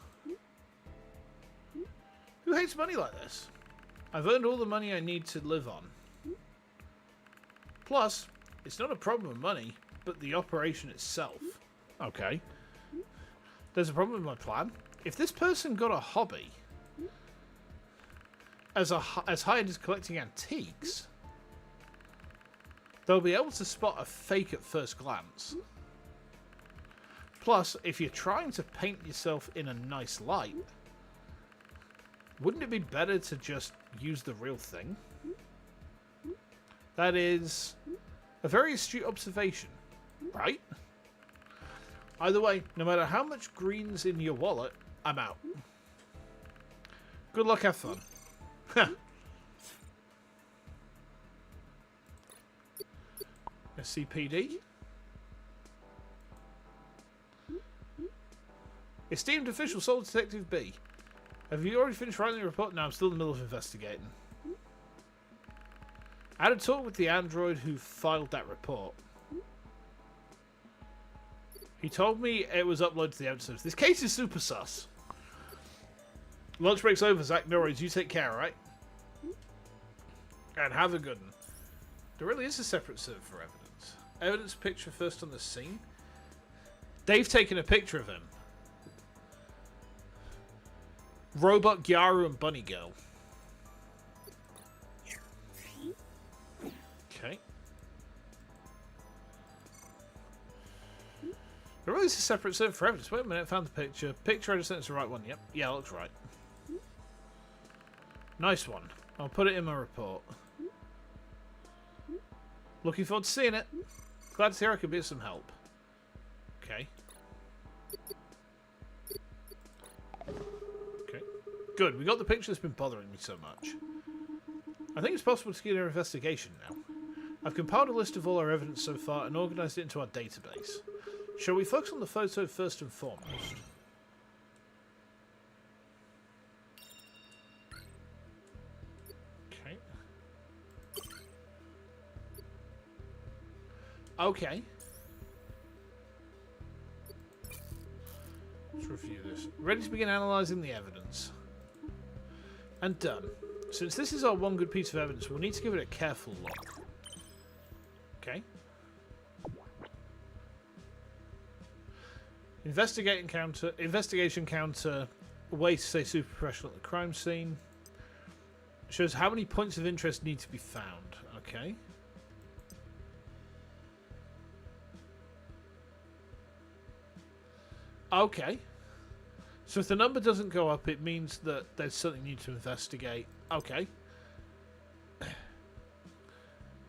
Who hates money like this? I've earned all the money I need to live on. Plus, it's not a problem of money, but the operation itself. Okay. There's a problem with my plan. If this person got a hobby as high-end as collecting antiques, they'll be able to spot a fake at first glance. Plus, if you're trying to paint yourself in a nice light, wouldn't it be better to just use the real thing? That is a very astute observation, right? Either way, no matter how much green's in your wallet, I'm out. Good luck, have fun. SCPD? Esteemed official Soul Detective B. Have you already finished writing the report? No, I'm still in the middle of investigating. I had a talk with the android who filed that report. He told me it was uploaded to the episodes. This case is super sus. Lunch break's over, Zach. No worries. You take care, alright? And have a good one. There really is a separate server for evidence. Evidence picture first on the scene. They've taken a picture of him. Robot Gyaru and Bunny Girl. Okay. There really is a separate server for evidence. Wait a minute, I found the picture. Picture, I just think it's the right one. Yep. Yeah, looks right. Nice one. I'll put it in my report. Looking forward to seeing it. Glad to hear I could be of some help. Okay. Okay. Good. We got the picture that's been bothering me so much. I think it's possible to get an investigation now. I've compiled a list of all our evidence so far and organised it into our database. Shall we focus on the photo first and foremost? Okay. Let's review this. Ready to begin analysing the evidence. And done. Since this is our one good piece of evidence, we'll need to give it a careful look. Okay. Investigation counter. Way to stay super professional at the crime scene. Shows how many points of interest need to be found. Okay. Okay. So if the number doesn't go up, it means that there's something you need to investigate. Okay.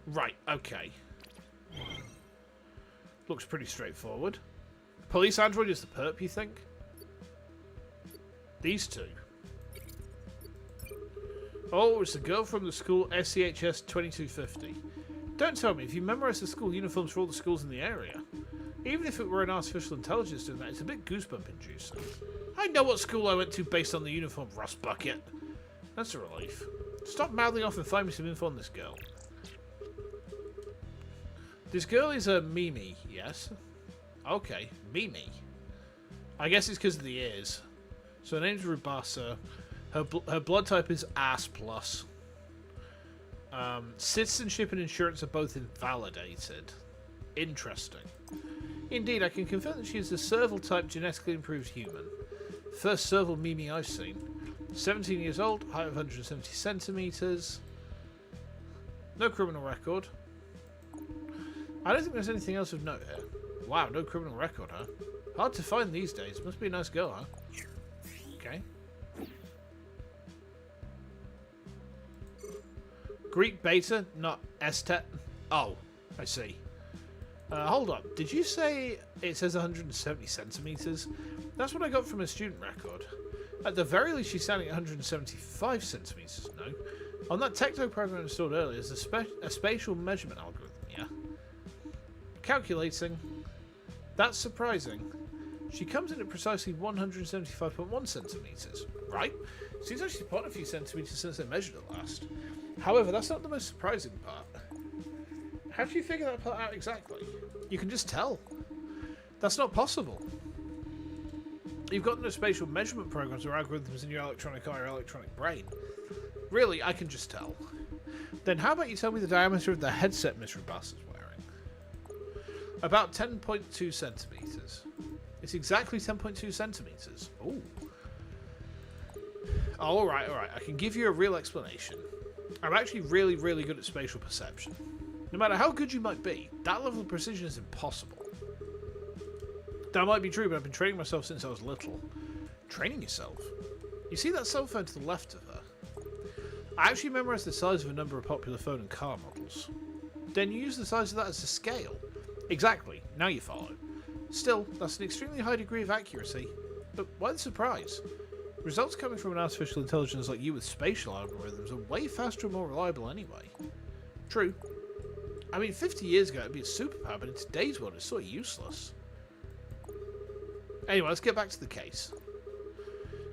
Right, okay. Looks pretty straightforward. Police android is the perp, you think? These two. Oh, it's the girl from the school SEHS 2250. Don't tell me, if you memorise the school uniforms for all the schools in the area, even if it were an artificial intelligence doing that, it's a bit goosebump inducing. I know what school I went to based on the uniform, Rust Bucket. That's a relief. Stop mouthing off and find me some info on this girl. This girl is a Mimi, yes? Okay, Mimi. I guess it's because of the ears. So her name's Rubasa. Her blood type is Ass+. Citizenship and insurance are both invalidated. Interesting. Indeed, I can confirm that she is a serval-type genetically improved human. First serval Mimi I've seen. 17 years old, height of 170 centimeters. No criminal record. I don't think there's anything else of note here. Wow, no criminal record, huh? Hard to find these days. Must be a nice girl, huh? Okay. Greek beta, not estet. Oh, I see. Hold on. Did you say it says 170 centimeters? That's what I got from a student record. At the very least, she's standing at 175 centimeters. No. On that techno program installed earlier is a spatial measurement algorithm, yeah? Calculating. That's surprising. She comes in at precisely 175.1 centimeters, right? Seems like she's put a few centimeters since they measured it last. However, that's not the most surprising part. How do you figure that part out exactly? You can just tell. That's not possible. You've got no spatial measurement programs or algorithms in your electronic eye or electronic brain. Really, I can just tell. Then how about you tell me the diameter of the headset Miss Rubas is wearing? About 10.2 centimeters. It's exactly 10.2 centimeters. Ooh. Oh, alright. I can give you a real explanation. I'm actually really, really good at spatial perception. No matter how good you might be, that level of precision is impossible. That might be true, but I've been training myself since I was little. Training yourself? You see that cell phone to the left of her? I actually memorised the size of a number of popular phone and car models. Then you use the size of that as a scale. Exactly, now you follow. Still, that's an extremely high degree of accuracy. But why the surprise? Results coming from an artificial intelligence like you with spatial algorithms are way faster and more reliable anyway. True. I mean, 50 years ago it'd be a superpower, but in today's world it's sort of useless. Anyway, let's get back to the case.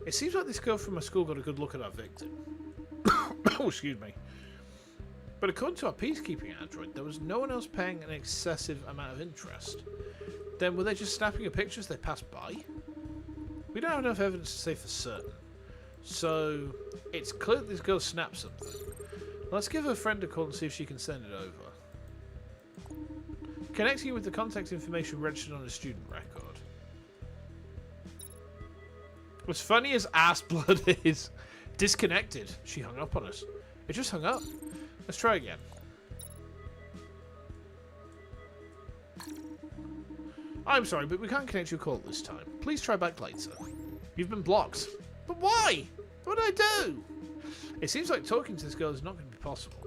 It seems like this girl from my school got a good look at our victim. Oh, excuse me. But according to our peacekeeping android, there was no one else paying an excessive amount of interest. Then were they just snapping a picture as they passed by? We don't have enough evidence to say for certain. So, it's clear that this girl snapped something. Let's give her friend a call and see if she can send it over. Connecting you with the contact information registered on a student record. As funny as ass blood is, disconnected. She hung up on us. It just hung up. Let's try again. I'm sorry, but we can't connect your call this time. Please try back later. You've been blocked. But why? What did I do? It seems like talking to this girl is not going to be possible.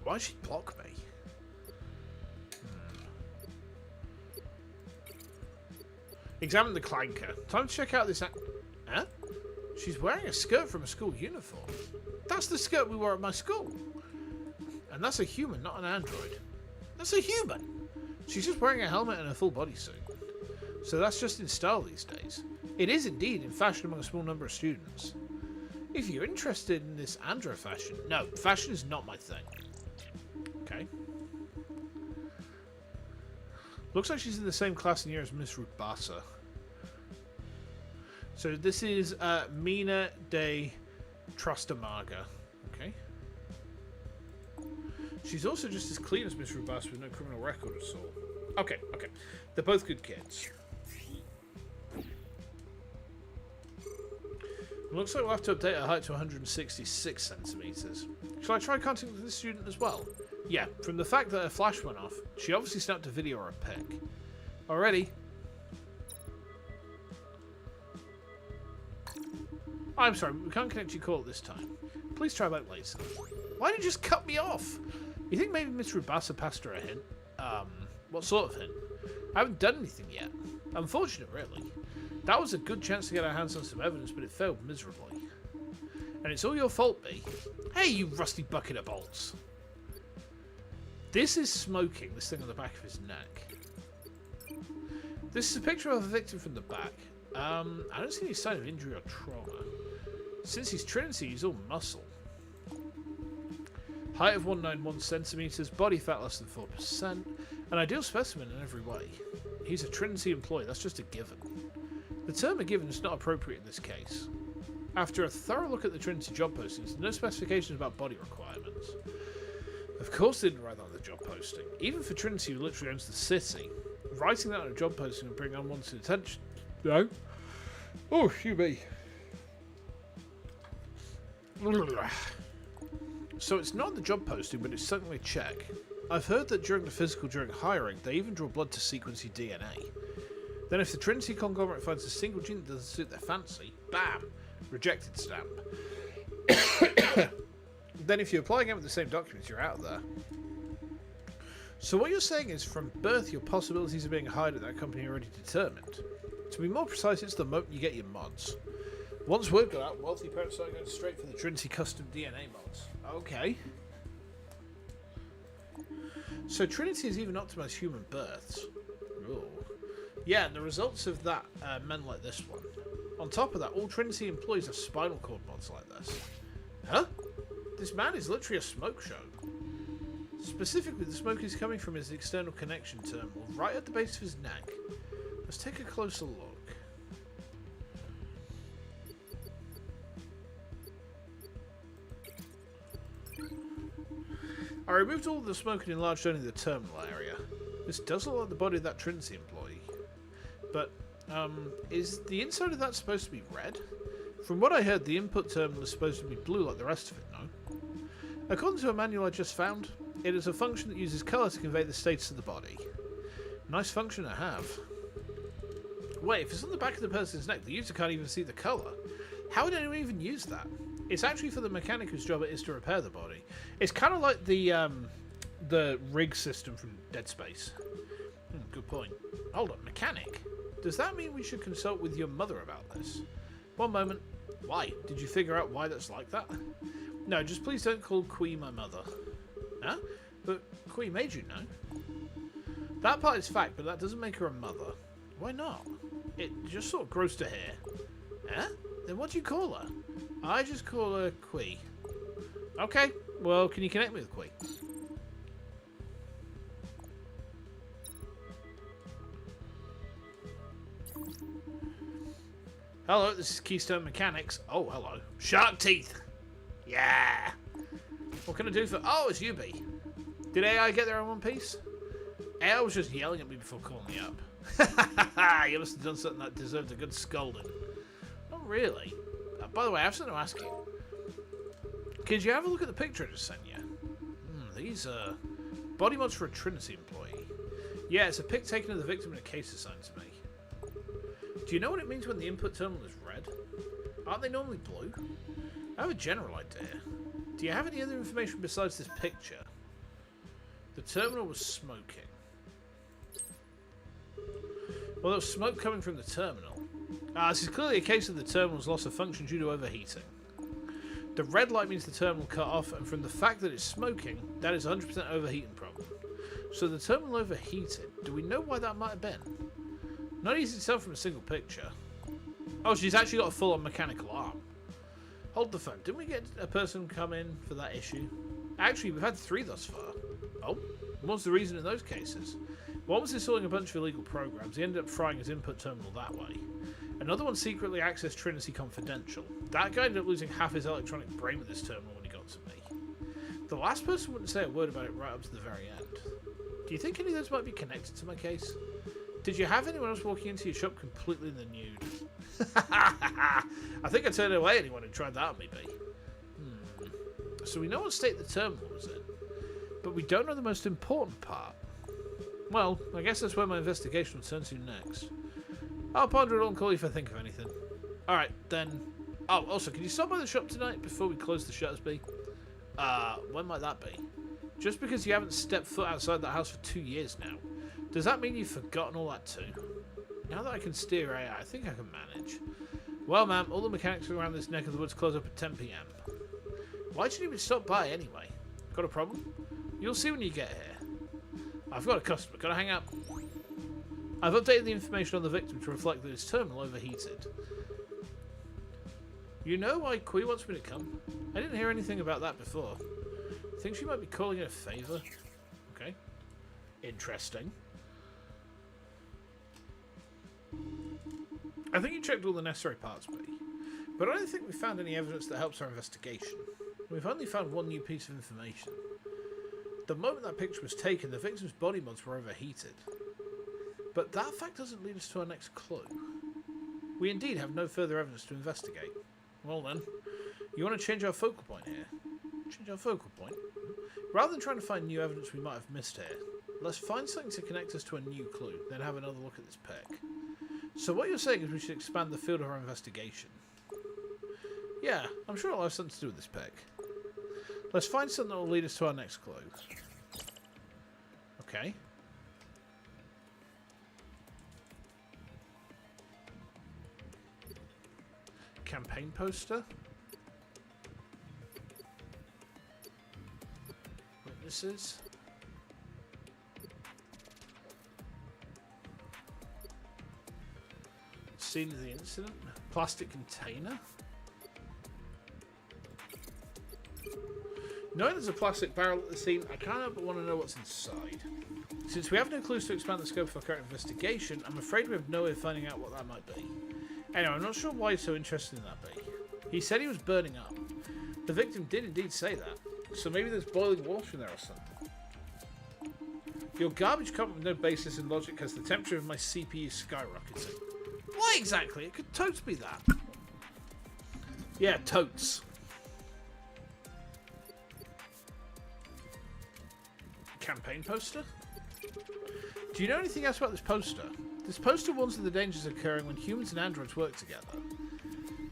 Why did she block me? Examine the clanker. Time to check out this Huh? She's wearing a skirt from a school uniform. That's the skirt we wore at my school. And that's a human, not an android. That's a human. She's just wearing a helmet and a full bodysuit. So that's just in style these days. It is indeed in fashion among a small number of students. If you're interested in this andro fashion... No, fashion is not my thing. Okay. Looks like she's in the same class in year as Miss Rubasa. So this is Mina de Trastamaga. Okay. She's also just as clean as Miss Rubasa with no criminal record at all. Okay, okay. They're both good kids. Looks like we'll have to update her height to 166 centimeters. Shall I try contacting this student as well? Yeah, from the fact that her flash went off, she obviously snapped a video or a pic. Already. I'm sorry, we can't connect your call at this time. Please try back later. Why did you just cut me off? You think maybe Miss Rubasa passed her a hint? What sort of hint? I haven't done anything yet. Unfortunate, really. That was a good chance to get our hands on some evidence, but it failed miserably. And it's all your fault, B. Hey, you rusty bucket of bolts. This is smoking, this thing on the back of his neck. This is a picture of a victim from the back. I don't see any sign of injury or trauma. Since he's Trinity, he's all muscle. Height of 191 centimeters, body fat less than 4%, an ideal specimen in every way. He's a Trinity employee, that's just a given. The term a given is not appropriate in this case. After a thorough look at the Trinity job postings, no specifications about body requirements. Of course they didn't write that on the job posting. Even for Trinity, who literally owns the city, writing that on a job posting would bring unwanted attention. No. Oh, you me. So it's not the job posting, but it's certainly a check. I've heard that during the physical during hiring, they even draw blood to sequence your DNA. Then if the Trinity conglomerate finds a single gene that doesn't suit their fancy, bam! Rejected stamp. Then if you apply again with the same documents, you're out of there. So what you're saying is, from birth, your possibilities of being hired at that company are already determined. To be more precise, it's the moment you get your mods. Once word got out, wealthy parents started going straight for the Trinity custom DNA mods. Okay. So Trinity has even optimized human births. Ooh. Yeah, and the results of that men like this one. On top of that, all Trinity employees have spinal cord mods like this. Huh? This man is literally a smoke show. Specifically, the smoke is coming from his external connection terminal, right at the base of his neck. Let's take a closer look. I removed all of the smoke and enlarged only the terminal area. This does look like the body of that Trinity employee. But, is the inside of that supposed to be red? From what I heard, the input terminal is supposed to be blue like the rest of it, no? According to a manual I just found, it is a function that uses colour to convey the status of the body. Nice function to have. Wait, if it's on the back of the person's neck, the user can't even see the colour. How would anyone even use that? It's actually for the mechanic whose job it is to repair the body. It's kind of like the rig system from Dead Space. Good point. Hold on, mechanic? Does that mean we should consult with your mother about this? One moment. Why? Did you figure out why that's like that? No, just please don't call Kui my mother. Huh? But Kui made you know. That part is fact, but that doesn't make her a mother. Why not? It just sort of grows to hair. Huh? Then what do you call her? I just call her Kui. Okay, well, can you connect me with Kui? Hello, this is Keystone Mechanics. Oh, hello. Shark teeth! Yeah! What can I do for... Oh, it's Yubi. Did AI get there in one piece? AI was just yelling at me before calling me up. You must have done something that deserved a good scolding. Oh, really? By the way, I have something to ask you. Could you have a look at the picture I just sent you? These are body mods for a Trinity employee. Yeah, it's a pic taken of the victim in a case assigned to me. Do you know what it means when the input terminal is red? Aren't they normally blue? I have a general idea. Do you have any other information besides this picture? The terminal was smoking. Well, there was smoke coming from the terminal. This is clearly a case of the terminal's loss of function due to overheating. The red light means the terminal cut off, and from the fact that it's smoking, that is 100% overheating problem. So the terminal overheated. Do we know why that might have been? Not easy to tell from a single picture. Oh, she's actually got a full-on mechanical arm. Hold the phone. Didn't we get a person come in for that issue? Actually, we've had 3 thus far. Oh, what's the reason in those cases? One was installing a bunch of illegal programs. He ended up frying his input terminal that way. Another one secretly accessed Trinity Confidential. That guy ended up losing half his electronic brain with his terminal when he got to me. The last person wouldn't say a word about it right up to the very end. Do you think any of those might be connected to my case? Did you have anyone else walking into your shop completely in the nude? I think I turned away anyone who tried that on me, B. So we know what state the terminal was in, but we don't know the most important part. Well, I guess that's where my investigation will turn to next. I'll ponder it all and call you if I think of anything. Alright, then. Oh, also, can you stop by the shop tonight before we close the shutters, B? When might that be? Just because you haven't stepped foot outside that house for 2 years now, does that mean you've forgotten all that too? Now that I can steer AI, I think I can manage. Well, ma'am, all the mechanics around this neck of the woods close up at 10 PM. Why'd you even stop by anyway? Got a problem? You'll see when you get here. I've got a customer. Can I hang up? I've updated the information on the victim to reflect that his terminal overheated. You know why Kui wants me to come? I didn't hear anything about that before. Think she might be calling it a favour? Okay. Interesting. I think you checked all the necessary parts, B. But I don't think we found any evidence that helps our investigation. We've only found one new piece of information. The moment that picture was taken, the victim's body mods were overheated. But that fact doesn't lead us to our next clue. We indeed have no further evidence to investigate. Well then, you want to change our focal point here? Change our focal point? Rather than trying to find new evidence we might have missed here, let's find something to connect us to a new clue, then have another look at this pic. So what you're saying is we should expand the field of our investigation. Yeah, I'm sure it'll have something to do with this pic. Let's find something that will lead us to our next clue. Okay. Campaign poster. Witnesses. Scene of the incident. Plastic container. Knowing there's a plastic barrel at the scene, I can't help but want to know what's inside. Since we have no clues to expand the scope of our current investigation, I'm afraid we have no way of finding out what that might be. Anyway, I'm not sure why he's so interested in that bee. He said he was burning up. The victim did indeed say that, so maybe there's boiling water in there or something. Your garbage comment with no basis in logic has the temperature of my CPU skyrocketing. Why exactly? It could totes be that. Yeah, totes. Campaign poster? Do you know anything else about this poster? This poster warns of the dangers occurring when humans and androids work together.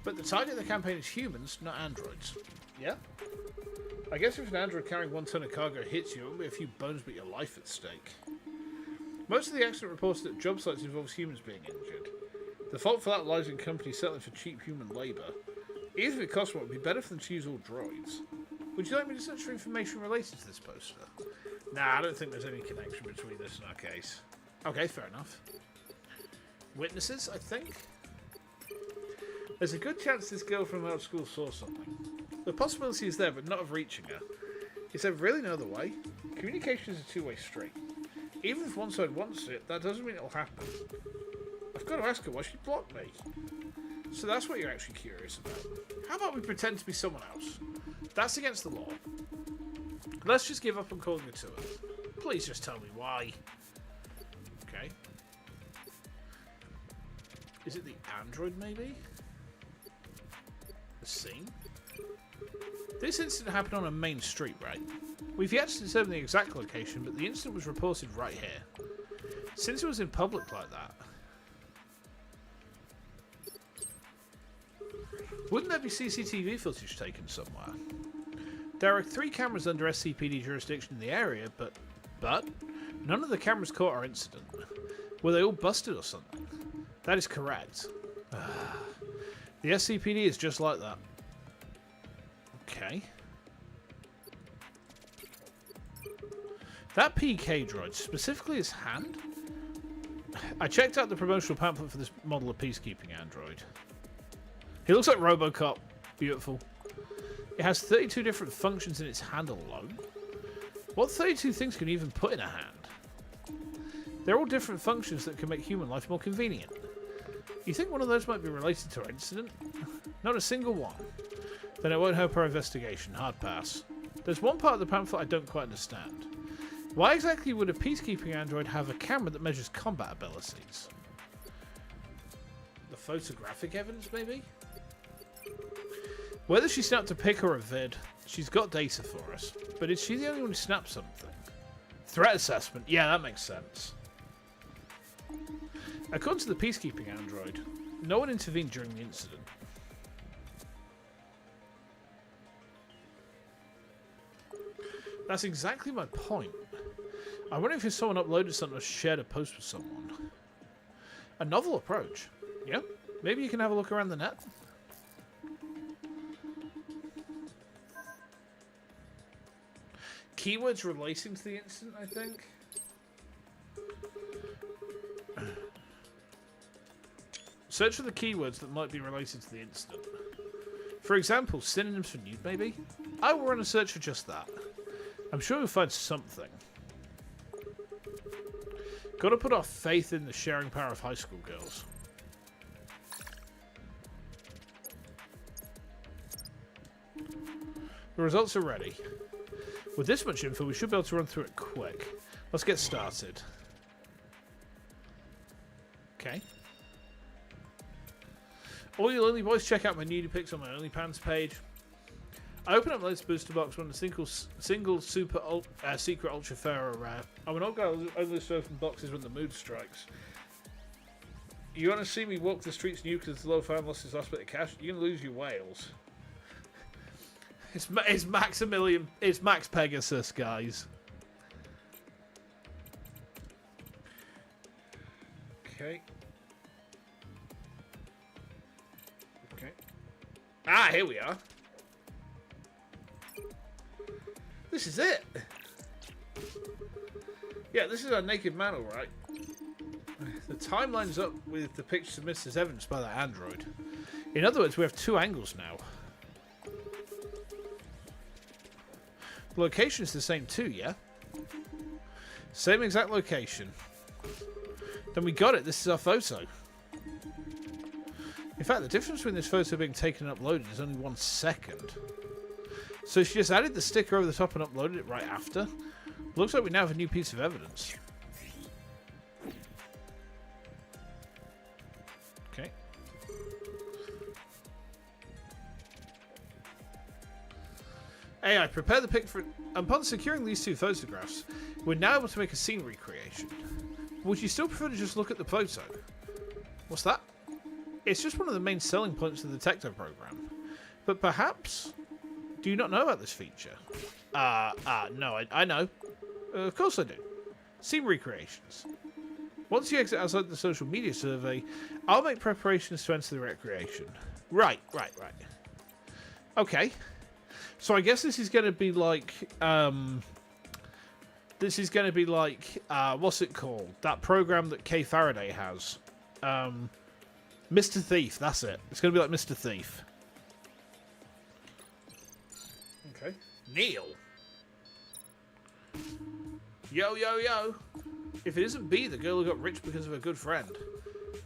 But the target of the campaign is humans, not androids. Yeah? I guess if an android carrying 1 ton of cargo hits you, it won't be a few bones but your life at stake. Most of the accident reports that job sites involves humans being injured. The fault for that lies in companies settling for cheap human labour. Even if it costs more, it would be better for them to use all droids. Would you like me to search for information related to this poster? Nah, I don't think there's any connection between this and our case. Okay, fair enough. Witnesses, I think? There's a good chance this girl from our school saw something. The possibility is there, but not of reaching her. Is there really no other way? Communication is a two-way street. Even if one side wants it, that doesn't mean it'll happen. I've got to ask her why she blocked me. So that's what you're actually curious about. How about we pretend to be someone else? That's against the law. Let's just give up on calling her to her. Please just tell me why. Okay. Is it the android, maybe? The scene? This incident happened on a main street, right? We've yet to determine the exact location, but the incident was reported right here. Since it was in public like that, wouldn't there be CCTV footage taken somewhere? There are 3 cameras under SCPD jurisdiction in the area, but none of the cameras caught our incident. Were they all busted or something? That is correct. The SCPD is just like that. Okay. That PK droid, specifically his hand? I checked out the promotional pamphlet for this model of peacekeeping android. He looks like RoboCop. Beautiful. It has 32 different functions in its hand alone. What 32 things can you even put in a hand? They're all different functions that can make human life more convenient. You think one of those might be related to our incident? Not a single one. Then it won't help our investigation. Hard pass. There's one part of the pamphlet I don't quite understand. Why exactly would a peacekeeping android have a camera that measures combat abilities? The photographic evidence, maybe? Whether she snapped a pic or a vid, she's got data for us. But is she the only one who snapped something? Threat assessment. Yeah, that makes sense. According to the peacekeeping android, no one intervened during the incident. That's exactly my point. I wonder if someone uploaded something or shared a post with someone. A novel approach. Yeah, maybe you can have a look around the net. Keywords relating to the incident, I think. Search for the keywords that might be related to the incident. For example, synonyms for nude, maybe? I will run a search for just that. I'm sure we'll find something. Gotta put our faith in the sharing power of high school girls. The results are ready. With this much info, we should be able to run through it quick. Let's get started. Okay. All you lonely boys, check out my nudie pics on my OnlyPants page. I open up my latest booster box when a single super secret ultra fair are rare. I will not go only open boxes when the mood strikes. You want to see me walk the streets nude because the low fan lost his last bit of cash? You're going to lose your whales. It's Maximilian. It's Max Pegasus, guys. Okay. Okay. Ah, here we are. This is it. Yeah, this is our naked man, all right. The time lines up with the picture submitted as evidence by that android. In other words, we have two angles now. The location is the same too, yeah? Same exact location. Then we got it. This is our photo. In fact, the difference between this photo being taken and uploaded is only 1 second. So she just added the sticker over the top and uploaded it right after. Looks like we now have a new piece of evidence. Okay. AI, prepare the pic for... Upon securing these two photographs, we're now able to make a scene recreation. Would you still prefer to just look at the photo? What's that? It's just one of the main selling points of the Detective program. But perhaps... Do you not know about this feature? No, I know. Of course I do. Scene recreations. Once you exit outside the social media survey, I'll make preparations to enter the recreation. Right. Okay. So I guess this is going to be like, what's it called? That program that Kay Faraday has. Mr. Thief, that's it. It's going to be like Mr. Thief. Okay. Neil. Yo. If it isn't B, the girl who got rich because of a good friend.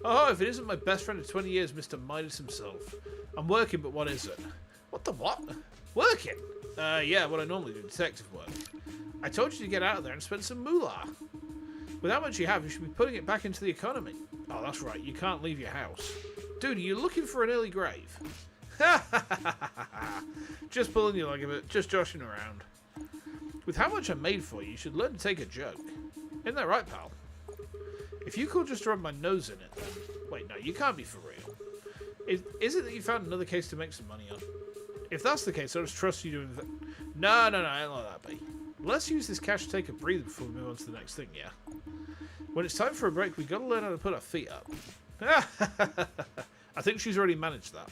Oh, if it isn't my best friend of 20 years, Mr. Midas himself. I'm working, but what is it? What the what? Working? Yeah, what I normally do, detective work. I told you to get out of there and spend some moolah. With how much you have, you should be putting it back into the economy. Oh, that's right, you can't leave your house. Dude, are you looking for an early grave? Just pulling your leg a bit, just joshing around. With how much I made for you, you should learn to take a joke. Isn't that right, pal? If you could just rub my nose in it, then... Wait, no, you can't be for real. Is it that you found another case to make some money on? If that's the case, I'll just trust you to invest... No, I ain't like that, B. Let's use this cash to take a breather before we move on to the next thing, yeah? When it's time for a break, we gotta learn how to put our feet up. I think she's already managed that.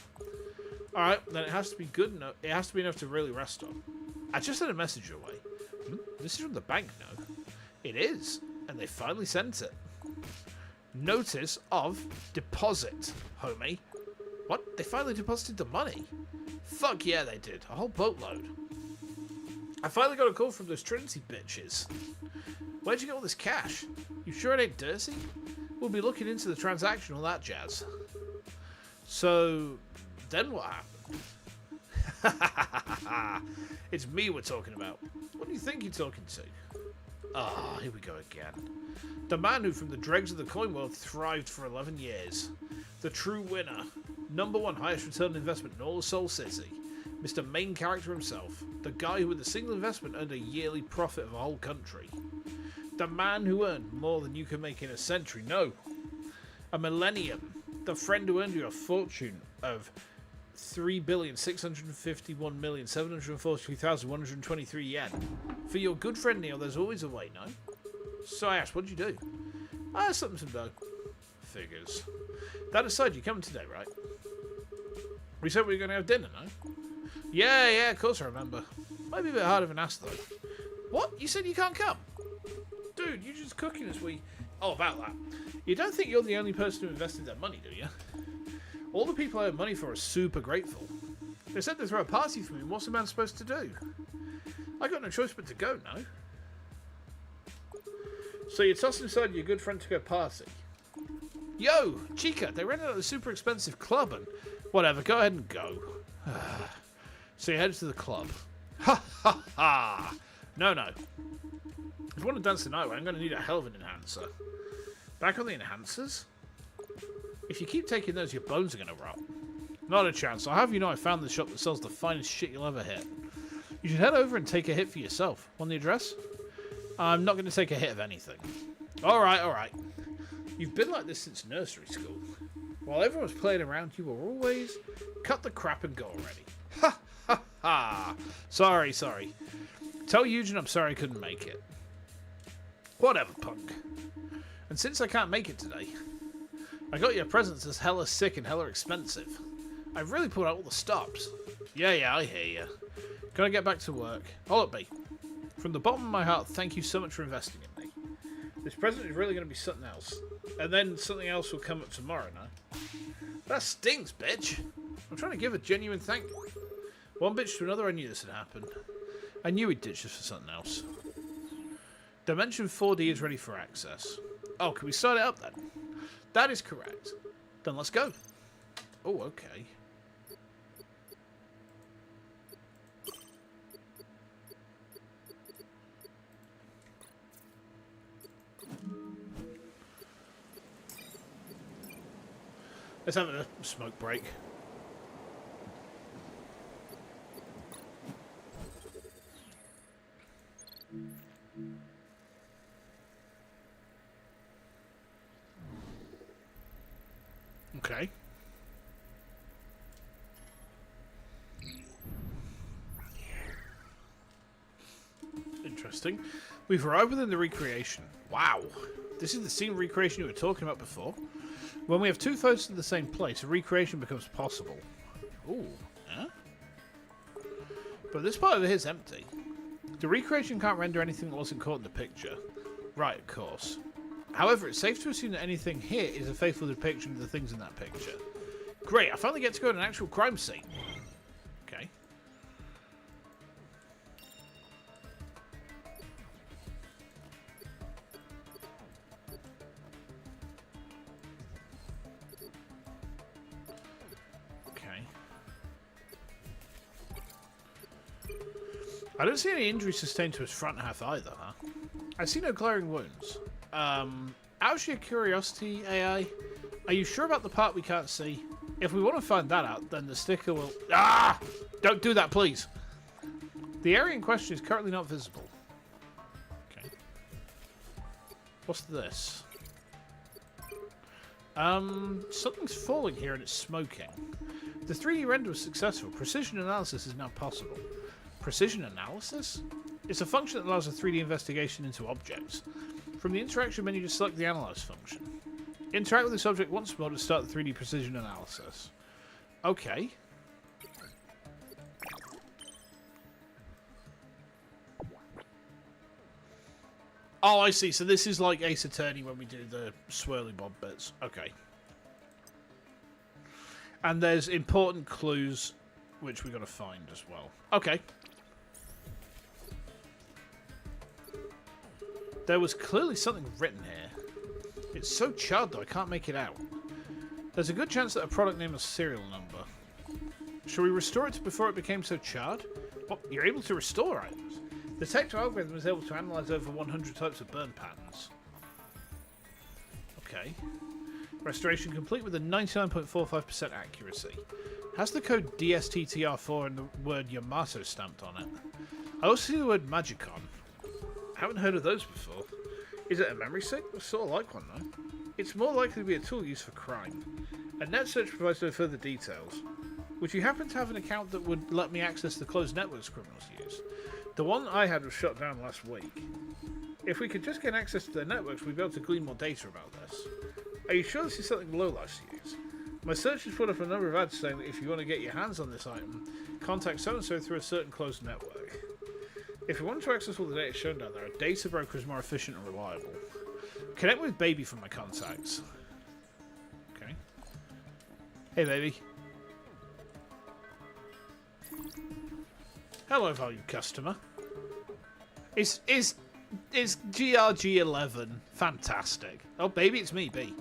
Alright, then it has to be good enough. It has to be enough to really rest on. I just sent a message your way. This is from the bank, no? It is. And they finally sent it. Notice of deposit, homie. What? They finally deposited the money? Fuck yeah, they did. A whole boatload. I finally got a call from those Trinity bitches. Where'd you get all this cash? You sure it ain't dirty? We'll be looking into the transaction, all that jazz. So, then what happened? It's me we're talking about. What do you think you're talking to? Ah, here we go again. The man who from the dregs of the coin world thrived for 11 years. The true winner. #1 highest return on investment in all of Soul City. Mr. Main Character himself. The guy who with a single investment earned a yearly profit of a whole country. The man who earned more than you can make in a century. No. A millennium. The friend who earned you a fortune of 3,651,743,123 yen. For your good friend Neil, there's always a way, no? So I asked, what'd you do? I slipped him some dough. Figures. That aside, you coming today, right? We said we were going to have dinner, no? Yeah, of course I remember. Might be a bit hard of an ask, though. What? You said you can't come? Dude, you're just cooking as we... Oh, about that. You don't think you're the only person who invested their money, do you? All the people I owe money for are super grateful. They said they'd throw a party for me. What's a man supposed to do? I got no choice but to go, no? So you tossed inside your good friend to go party. Yo, Chica, they rented out a super expensive club and... Whatever, go ahead and go. So you head to the club. Ha ha ha! No. If you want to dance tonight, I'm going to need a hell of an enhancer. Back on the enhancers? If you keep taking those, your bones are going to rot. Not a chance. I'll have you know I found the shop that sells the finest shit you'll ever hit. You should head over and take a hit for yourself. Want the address? I'm not going to take a hit of anything. Alright. You've been like this since nursery school. While everyone was playing around, you were always... Cut the crap and go already. Ha ha ha! Sorry. Tell Eugen I'm sorry I couldn't make it. Whatever, punk. And since I can't make it today, I got you a present that's hella sick and hella expensive. I've really put out all the stops. Yeah, I hear you. Gotta get back to work. Hold up, B. From the bottom of my heart, thank you so much for investing in me. This present is really going to be something else. And then something else will come up tomorrow, no? That stings, bitch. I'm trying to give a genuine thank you. One bitch to another, I knew this had happened. I knew he'd ditch us for something else. Dimension 4D is ready for access. Oh, can we start it up then? That is correct. Then let's go. Oh, okay. Let's have a smoke break. Okay. Interesting. We've arrived within the recreation. Wow. This is the scene recreation you were talking about before. When we have two photos in the same place, a recreation becomes possible. Ooh, huh? But this part over here is empty. The recreation can't render anything that wasn't caught in the picture. Right, of course. However, it's safe to assume that anything here is a faithful depiction of the things in that picture. Great, I finally get to go to an actual crime scene. Okay. I don't see any injuries sustained to his front half either, huh? I see no glaring wounds. Out of sheer curiosity, AI, are you sure about the part we can't see? If we want to find that out, then the sticker will... Ah! Don't do that, please! The area in question is currently not visible. Okay. What's this? Something's falling here and it's smoking. The 3D render was successful. Precision analysis is now possible. Precision analysis? It's a function that allows a 3D investigation into objects. From the interaction menu, just select the analyze function. Interact with this object once more to start the 3D precision analysis. Okay. Oh, I see. So this is like Ace Attorney when we do the swirly bob bits. Okay. And there's important clues which we got to find as well. Okay. There was clearly something written here. It's so charred though, I can't make it out. There's a good chance that a product name has serial number. Shall we restore it before it became so charred? Well, you're able to restore items. The Tecto algorithm is able to analyze over 100 types of burn patterns. Okay. Restoration complete with a 99.45% accuracy. Has the code DSTTR4 and the word Yamato stamped on it. I also see the word Magicon. Haven't heard of those before. Is it a memory stick? I sort of like one though. It's more likely to be a tool used for crime. A net search provides no further details. Would you happen to have an account that would let me access the closed networks criminals use? The one I had was shut down last week. If we could just get access to their networks, we'd be able to glean more data about this. Are you sure this is something Lowlife's use? My search has put up a number of ads saying that if you want to get your hands on this item, contact so-and-so through a certain closed network. If you want to access all the data shown down there, a data broker is more efficient and reliable. Connect with Baby from my contacts. Okay. Hey, Baby. Hello, valued customer. Is GRG11 fantastic? Oh, Baby, it's me, B.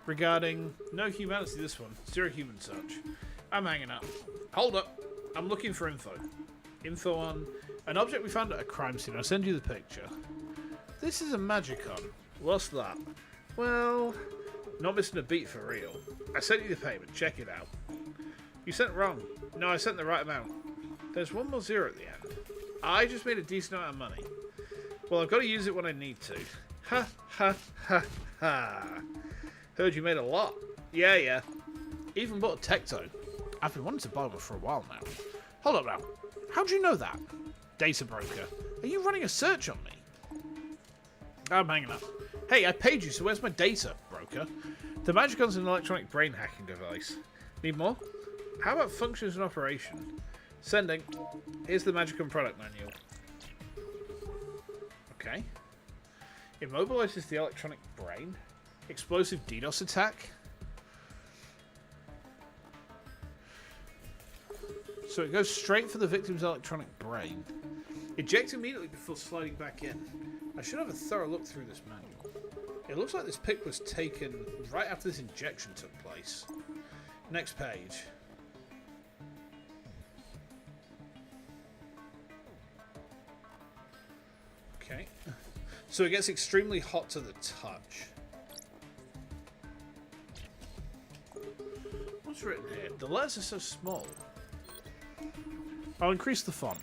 Regarding no humanity, this one. Zero human touch. I'm hanging up. Hold up. I'm looking for info. Info on an object we found at a crime scene. I'll send you the picture. This is a Magicon. What's that? Well, not missing a beat for real. I sent you the payment. Check it out. You sent it wrong. No, I sent the right amount. There's one more zero at the end. I just made a decent amount of money. Well, I've got to use it when I need to. Ha, ha, ha, ha. Heard you made a lot. Yeah. Even bought a Tecto. I've been wanting to buy one for a while now. Hold up now. How do you know that? Data broker. Are you running a search on me? I'm hanging up. Hey, I paid you, so where's my data, broker? The Magicon's an electronic brain hacking device. Need more? How about functions and operation? Sending. Here's the Magicon product manual. Okay. Immobilizes the electronic brain. Explosive DDoS attack. So it goes straight for the victim's electronic brain. Eject immediately before sliding back in. I should have a thorough look through this manual. It looks like this pic was taken right after this injection took place. Next page. Okay. So it gets extremely hot to the touch. What's written here? The letters are so small. I'll increase the font.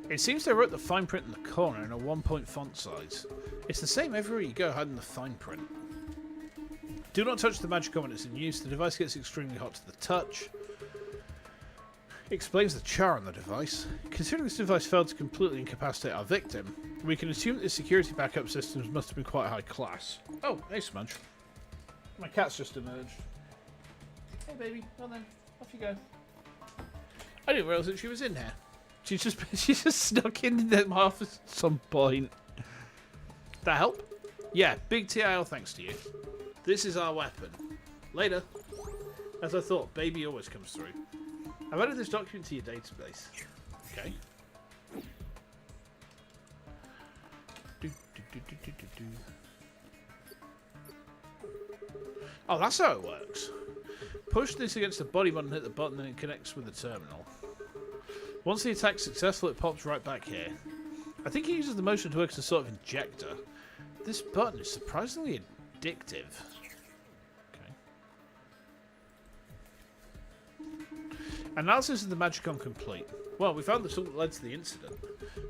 It seems they wrote the fine print in the corner in a 1-point font size. It's the same everywhere you go, hiding the fine print. Do not touch the Magicon when it's in use. The device gets extremely hot to the touch. It explains the char on the device. Considering this device failed to completely incapacitate our victim, we can assume that the security backup systems must have been quite high class. Oh, hey Smudge. My cat's just emerged. Hey baby, well then, off you go. I didn't realise that she was in here. She just snuck into my office at some point. That help? Yeah, big TIL thanks to you. This is our weapon. Later. As I thought, baby always comes through. I've added this document to your database. Okay. Oh, that's how it works. Push this against the body button, hit the button, and it connects with the terminal. Once the attack's successful, it pops right back here. I think it uses the motion to work as a sort of injector. This button is surprisingly addictive. Analysis of the Magicon complete. Well, we found the tool that led to the incident.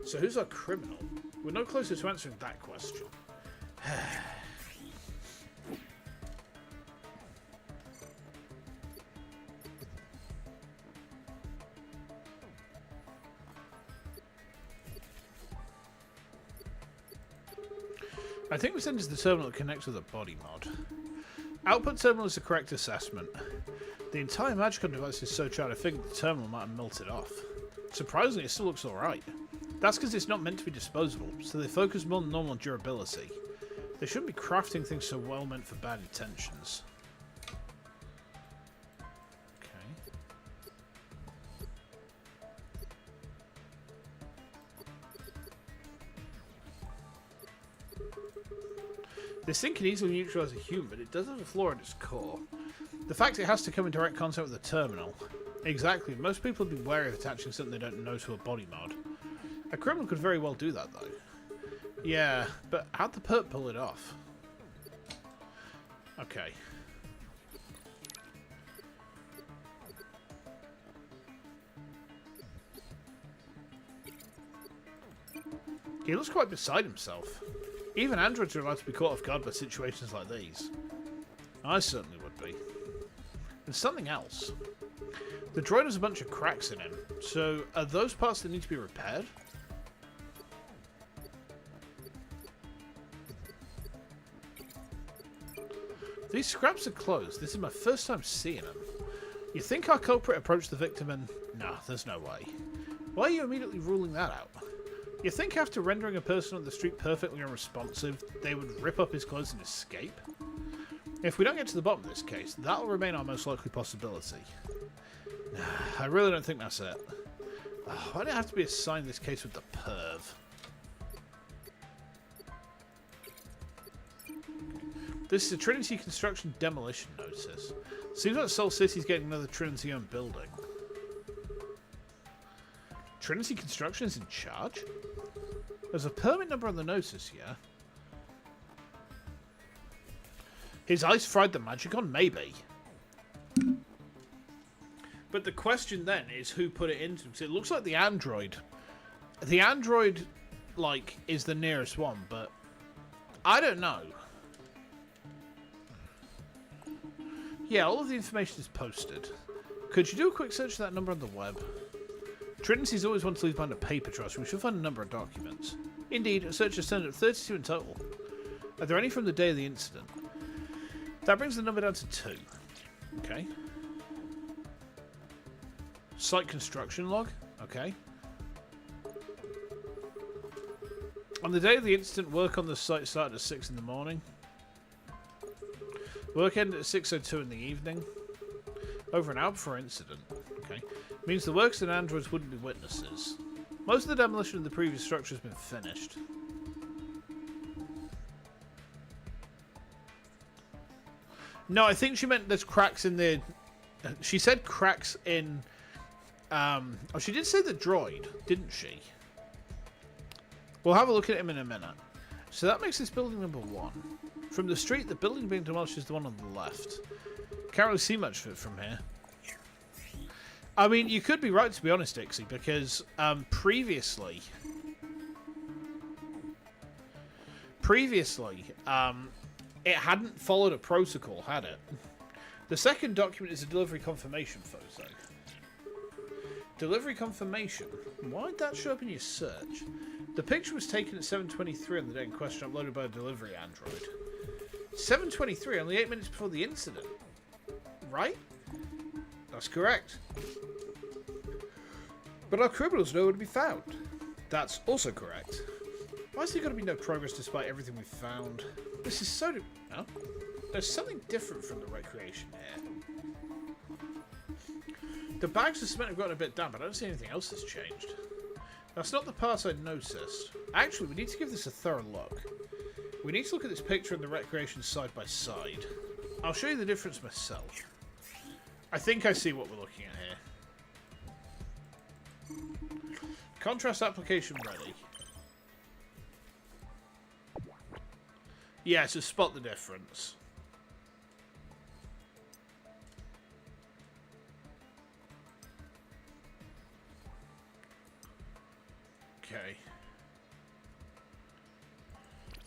So who's our criminal? We're no closer to answering that question. I think we send is the terminal that connects with a body mod. Output terminal is the correct assessment. The entire Magicon device is so charred I think the terminal might have melted off. Surprisingly, it still looks alright. That's because it's not meant to be disposable, so they focus more than normal on durability. They shouldn't be crafting things so well meant for bad intentions. Okay. This thing can easily neutralize a human, but it does have a flaw at its core. The fact it has to come in direct contact with the terminal. Exactly. Most people would be wary of attaching something they don't know to a body mod. A criminal could very well do that, though. Yeah, but how'd the perp pull it off? Okay. He looks quite beside himself. Even androids are allowed to be caught off guard by situations like these. I certainly would be. And something else. The droid has a bunch of cracks in him, so are those parts that need to be repaired? These scraps are closed. This is my first time seeing them. You think our culprit approached the victim and... Nah, there's no way. Why are you immediately ruling that out? You think after rendering a person on the street perfectly unresponsive, they would rip up his clothes and escape? If we don't get to the bottom of this case, that'll remain our most likely possibility. I really don't think that's it. Why do I have to be assigned this case with the perv? This is a Trinity Construction Demolition Notice. Seems like Seoul City's getting another Trinity-owned building. Trinity Construction is in charge? There's a permit number on the notice, yeah? His ice fried the Magicon? Maybe. But the question then is who put it into... Because it looks like the android. The android, like, is the nearest one, but... I don't know. Yeah, all of the information is posted. Could you do a quick search of that number on the web? Trinity's always wanted to leave behind a paper trail, so we should find a number of documents. Indeed, a search has turned up 32 in total. Are there any from the day of the incident? That brings the number down to 2. Okay. Site construction log. Okay. On the day of the incident, work on the site started at 6 in the morning. Work ended at 6:02 in the evening. Over an hour before incident. Okay. Means the workers and androids wouldn't be witnesses. Most of the demolition of the previous structure has been finished. No, I think she meant there's cracks in the... She said cracks in... Oh, she did say the droid, didn't she? We'll have a look at him in a minute. So that makes this building number 1. From the street, the building being demolished is the one on the left. Can't really see much of it from here. I mean, you could be right, to be honest, Dixie, because previously, it hadn't followed a protocol, had it? The second document is a delivery confirmation photo. Delivery confirmation. Why did that show up in your search? The picture was taken at 7:23 on the day in question, uploaded by a delivery android. 7:23, only 8 minutes before the incident. Right? That's correct. But our criminals know where to be found. That's also correct. Why is there going to be no progress despite everything we've found? This is so... Oh? There's something different from the recreation here. The bags of cement have gotten a bit damp, but I don't see anything else that's changed. That's not the part I noticed. Actually, we need to give this a thorough look. We need to look at this picture and the recreation side by side. I'll show you the difference myself. I think I see what we're looking at here. Contrast application ready. Yeah, so spot the difference. Okay.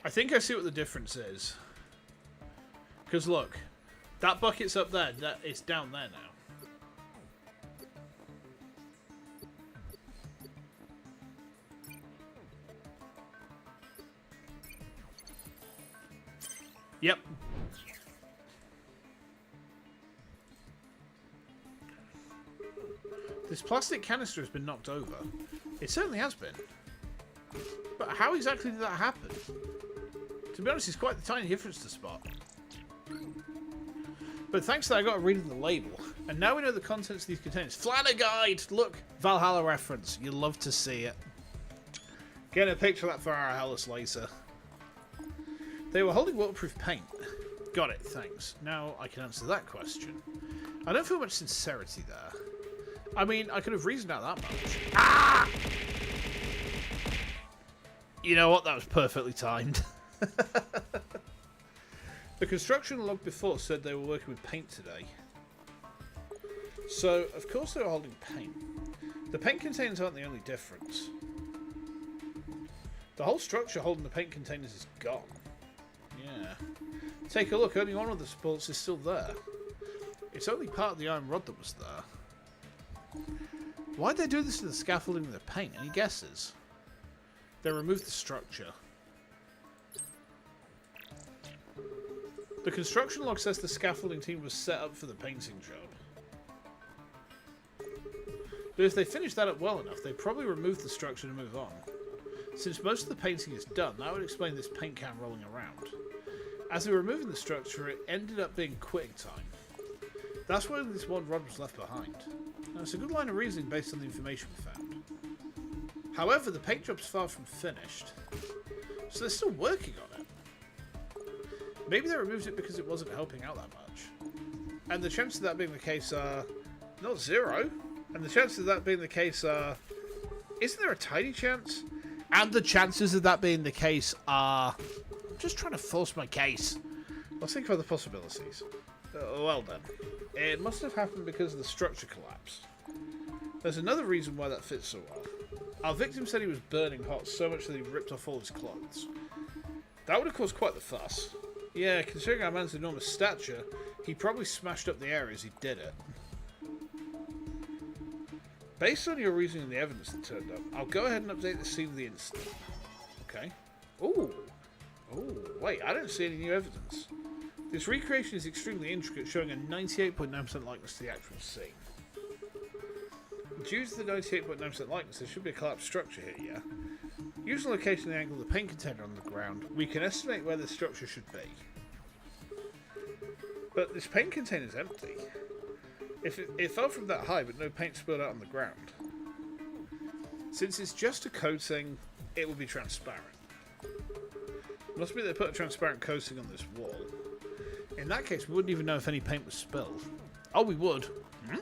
I think I see what the difference is. Because look, that bucket's up there, it's down there now. Yep. This plastic canister has been knocked over. It certainly has been. But how exactly did that happen? To be honest, it's quite the tiny difference to spot. But thanks to that, I got a read of the label. And now we know the contents of these containers. Flanner guide! Look! Valhalla reference. You'll love to see it. Get a picture of that for our Hellas later. They were holding waterproof paint. Got it, thanks. Now I can answer that question. I don't feel much sincerity there. I mean, I could have reasoned out that much. Ah! You know what? That was perfectly timed. The construction log before said they were working with paint today. So, of course they were holding paint. The paint containers aren't the only difference. The whole structure holding the paint containers is gone. Yeah. Take a look, only one of the supports is still there. It's only part of the iron rod that was there. Why'd they do this to the scaffolding with the paint? Any guesses? They removed the structure. The construction log says the scaffolding team was set up for the painting job. But if they finished that up well enough, they probably removed the structure to move on. Since most of the painting is done, that would explain this paint can rolling around. As they were removing the structure, it ended up being quitting time. That's why this one rod was left behind. Now, it's a good line of reasoning based on the information we found. However, the paint job's far from finished, so they're still working on it. Maybe they removed it because it wasn't helping out that much. And the chances of that being the case are not zero. And the chances of that being the case are... Isn't there a tiny chance? And the chances of that being the case are... I'm just trying to force my case. Let's think of other possibilities. Well then. It must have happened because of the structure collapse. There's another reason why that fits so well. Our victim said he was burning hot so much that he ripped off all his clothes. That would have caused quite the fuss. Yeah, considering our man's enormous stature, he probably smashed up the areas he did it. Based on your reasoning and the evidence that turned up, I'll go ahead and update the scene of the incident. Okay. Ooh. Ooh, wait, I don't see any new evidence. This recreation is extremely intricate, showing a 98.9% likeness to the actual scene. Due to the 98.9% likeness, there should be a collapsed structure here, yeah? Using the location and the angle of the paint container on the ground, we can estimate where the structure should be. But this paint container is empty. If it fell from that high, but no paint spilled out on the ground. Since it's just a coating, it will be transparent. Must be they put a transparent coating on this wall. In that case, we wouldn't even know if any paint was spilled. Oh, we would. Hmm?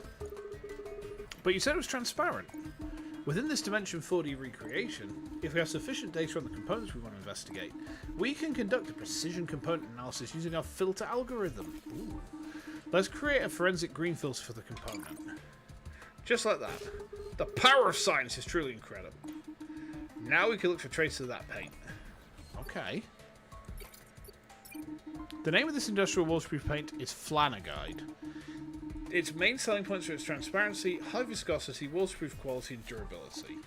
But you said it was transparent. Within this Dimension 4D recreation, if we have sufficient data on the components we want to investigate, we can conduct a precision component analysis using our filter algorithm. Ooh. Let's create a forensic green filter for the component. Just like that. The power of science is truly incredible. Now we can look for traces of that paint. Okay. The name of this industrial waterproof paint is Flanaguide. Its main selling points are its transparency, high viscosity, waterproof quality, and durability.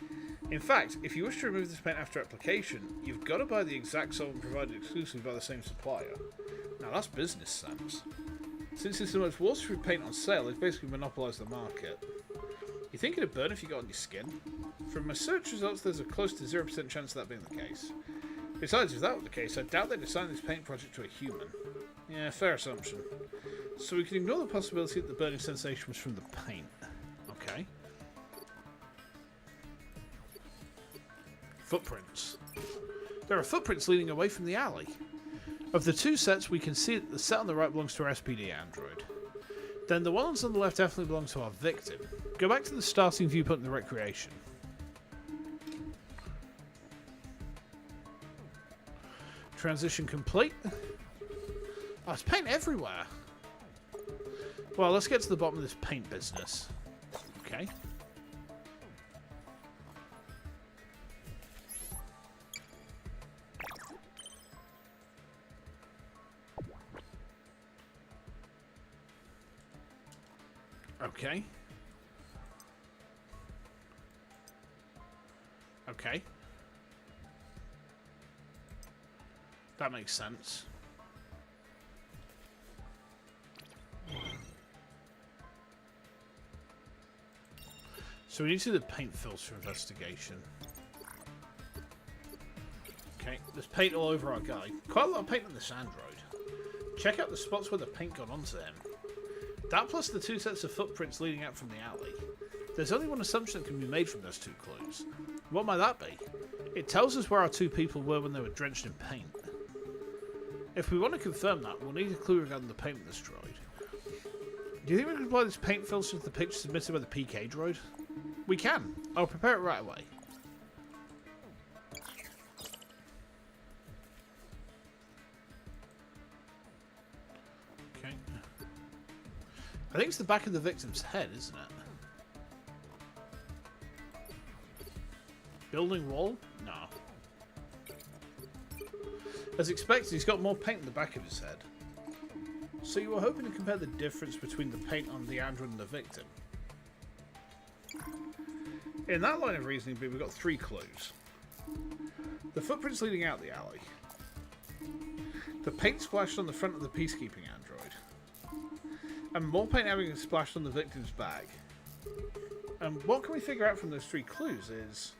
In fact, if you wish to remove this paint after application, you've got to buy the exact solvent provided exclusively by the same supplier. Now that's business sense. Since it's the most waterproof paint on sale, they've basically monopolised the market. You think it'd burn if you got on your skin? From my search results, there's a close to 0% chance of that being the case. Besides, if that were the case, I doubt they'd assign this paint project to a human. Yeah, fair assumption. So we can ignore the possibility that the burning sensation was from the paint. Okay. Footprints. There are footprints leading away from the alley. Of the two sets, we can see that the set on the right belongs to our SPD android. Then the ones on the left definitely belong to our victim. Go back to the starting viewpoint of the recreation. Transition complete. Oh, there's paint everywhere. Well, let's get to the bottom of this paint business. Okay. Okay. Okay. That makes sense. So we need to do the paint filter investigation. Okay, there's paint all over our guy. Quite a lot of paint on this android. Check out the spots where the paint got onto him. That plus the two sets of footprints leading out from the alley. There's only one assumption that can be made from those two clues. What might that be? It tells us where our two people were when they were drenched in paint. If we want to confirm that, we'll need a clue regarding the paint destroyed. Do you think we can apply this paint filter to the picture submitted by the PK droid? We can. I'll prepare it right away. Okay. I think it's the back of the victim's head, isn't it? Building wall? No. As expected, he's got more paint in the back of his head. So you were hoping to compare the difference between the paint on the android and the victim? In that line of reasoning, we've got 3 clues. The footprints leading out the alley. The paint splashed on the front of the peacekeeping android. And more paint having splashed on the victim's bag. And what can we figure out from those 3 clues is...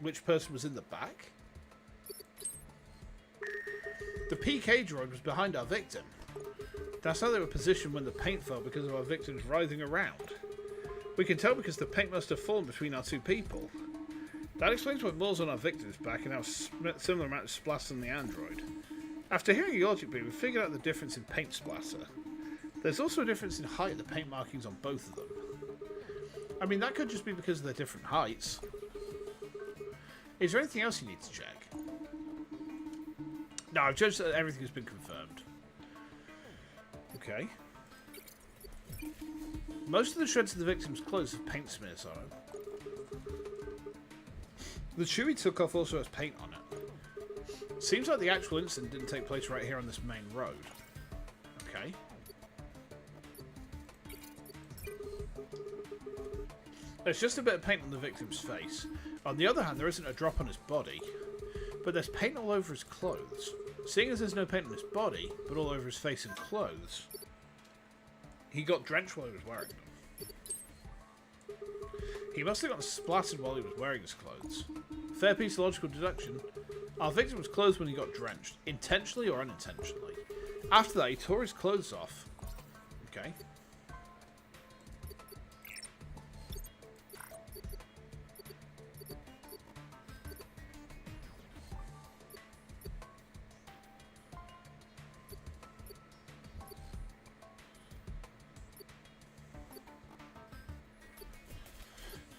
which person was in the back? The PK droid was behind our victim. That's how they were positioned when the paint fell because of our victims writhing around. We can tell because the paint must have fallen between our 2 people. That explains why more's on our victim's back and how similar amount of splatter on the android. After hearing your logic, we figured out the difference in paint splatter. There's also a difference in height of the paint markings on both of them. I mean, that could just be because of their different heights. Is there anything else you need to check? No, I've judged that everything has been confirmed. Okay. Most of the shreds of the victim's clothes have paint smears on them. The shoe he took off also has paint on it. Seems like the actual incident didn't take place right here on this main road. Okay. There's just a bit of paint on the victim's face. On the other hand, there isn't a drop on his body, but there's paint all over his clothes. Seeing as there's no paint on his body, but all over his face and clothes, he got drenched while he was wearing them. He must have gotten splattered while he was wearing his clothes. Fair piece of logical deduction. Our victim was clothes when he got drenched, intentionally or unintentionally. After that, he tore his clothes off. Okay.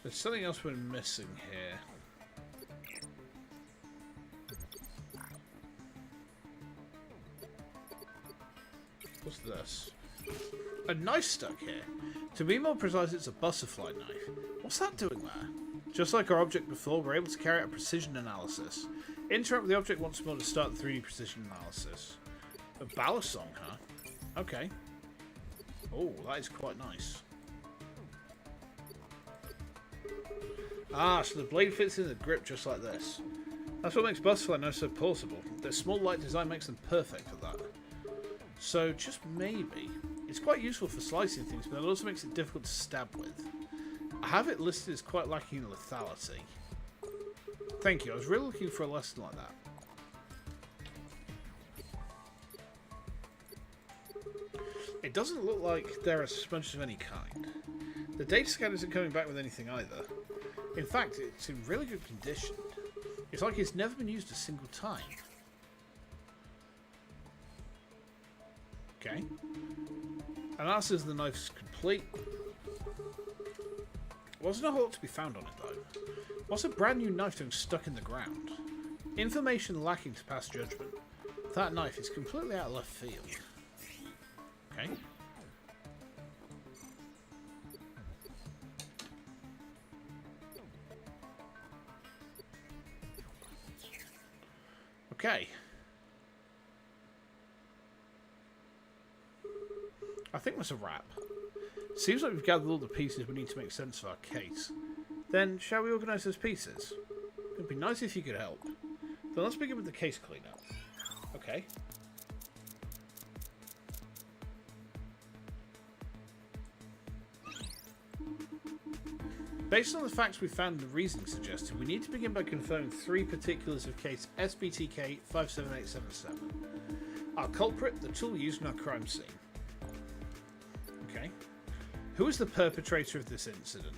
There's something else we're missing here. What's this? A knife stuck here. To be more precise, it's a butterfly knife. What's that doing there? Just like our object before, we're able to carry out a precision analysis. Interact with the object once more to start the 3D precision analysis. A ballast song, huh? Okay. Oh, that is quite nice. Ah, so the blade fits in the grip just like this. That's what makes butterfly knives so portable. Their small light design makes them perfect for that. So, just maybe, it's quite useful for slicing things, but it also makes it difficult to stab with. I have it listed as quite lacking in lethality. Thank you, I was really looking for a lesson like that. It doesn't look like there are sponges of any kind. The data scan isn't coming back with anything either. In fact, it's in really good condition. It's like it's never been used a single time. Okay. Analysis of the knife's complete. Wasn't a whole lot to be found on it though. What's a brand new knife doing stuck in the ground? Information lacking to pass judgment. That knife is completely out of left field. Okay. Okay. I think that's a wrap. Seems like we've gathered all the pieces we need to make sense of our case. Then, shall we organise those pieces? It'd be nice if you could help. Then let's begin with the case cleanup. Okay. Based on the facts we found and the reasoning suggested, we need to begin by confirming 3 particulars of case SBTK 57877. Our culprit, the tool used in our crime scene. Okay. Who is the perpetrator of this incident?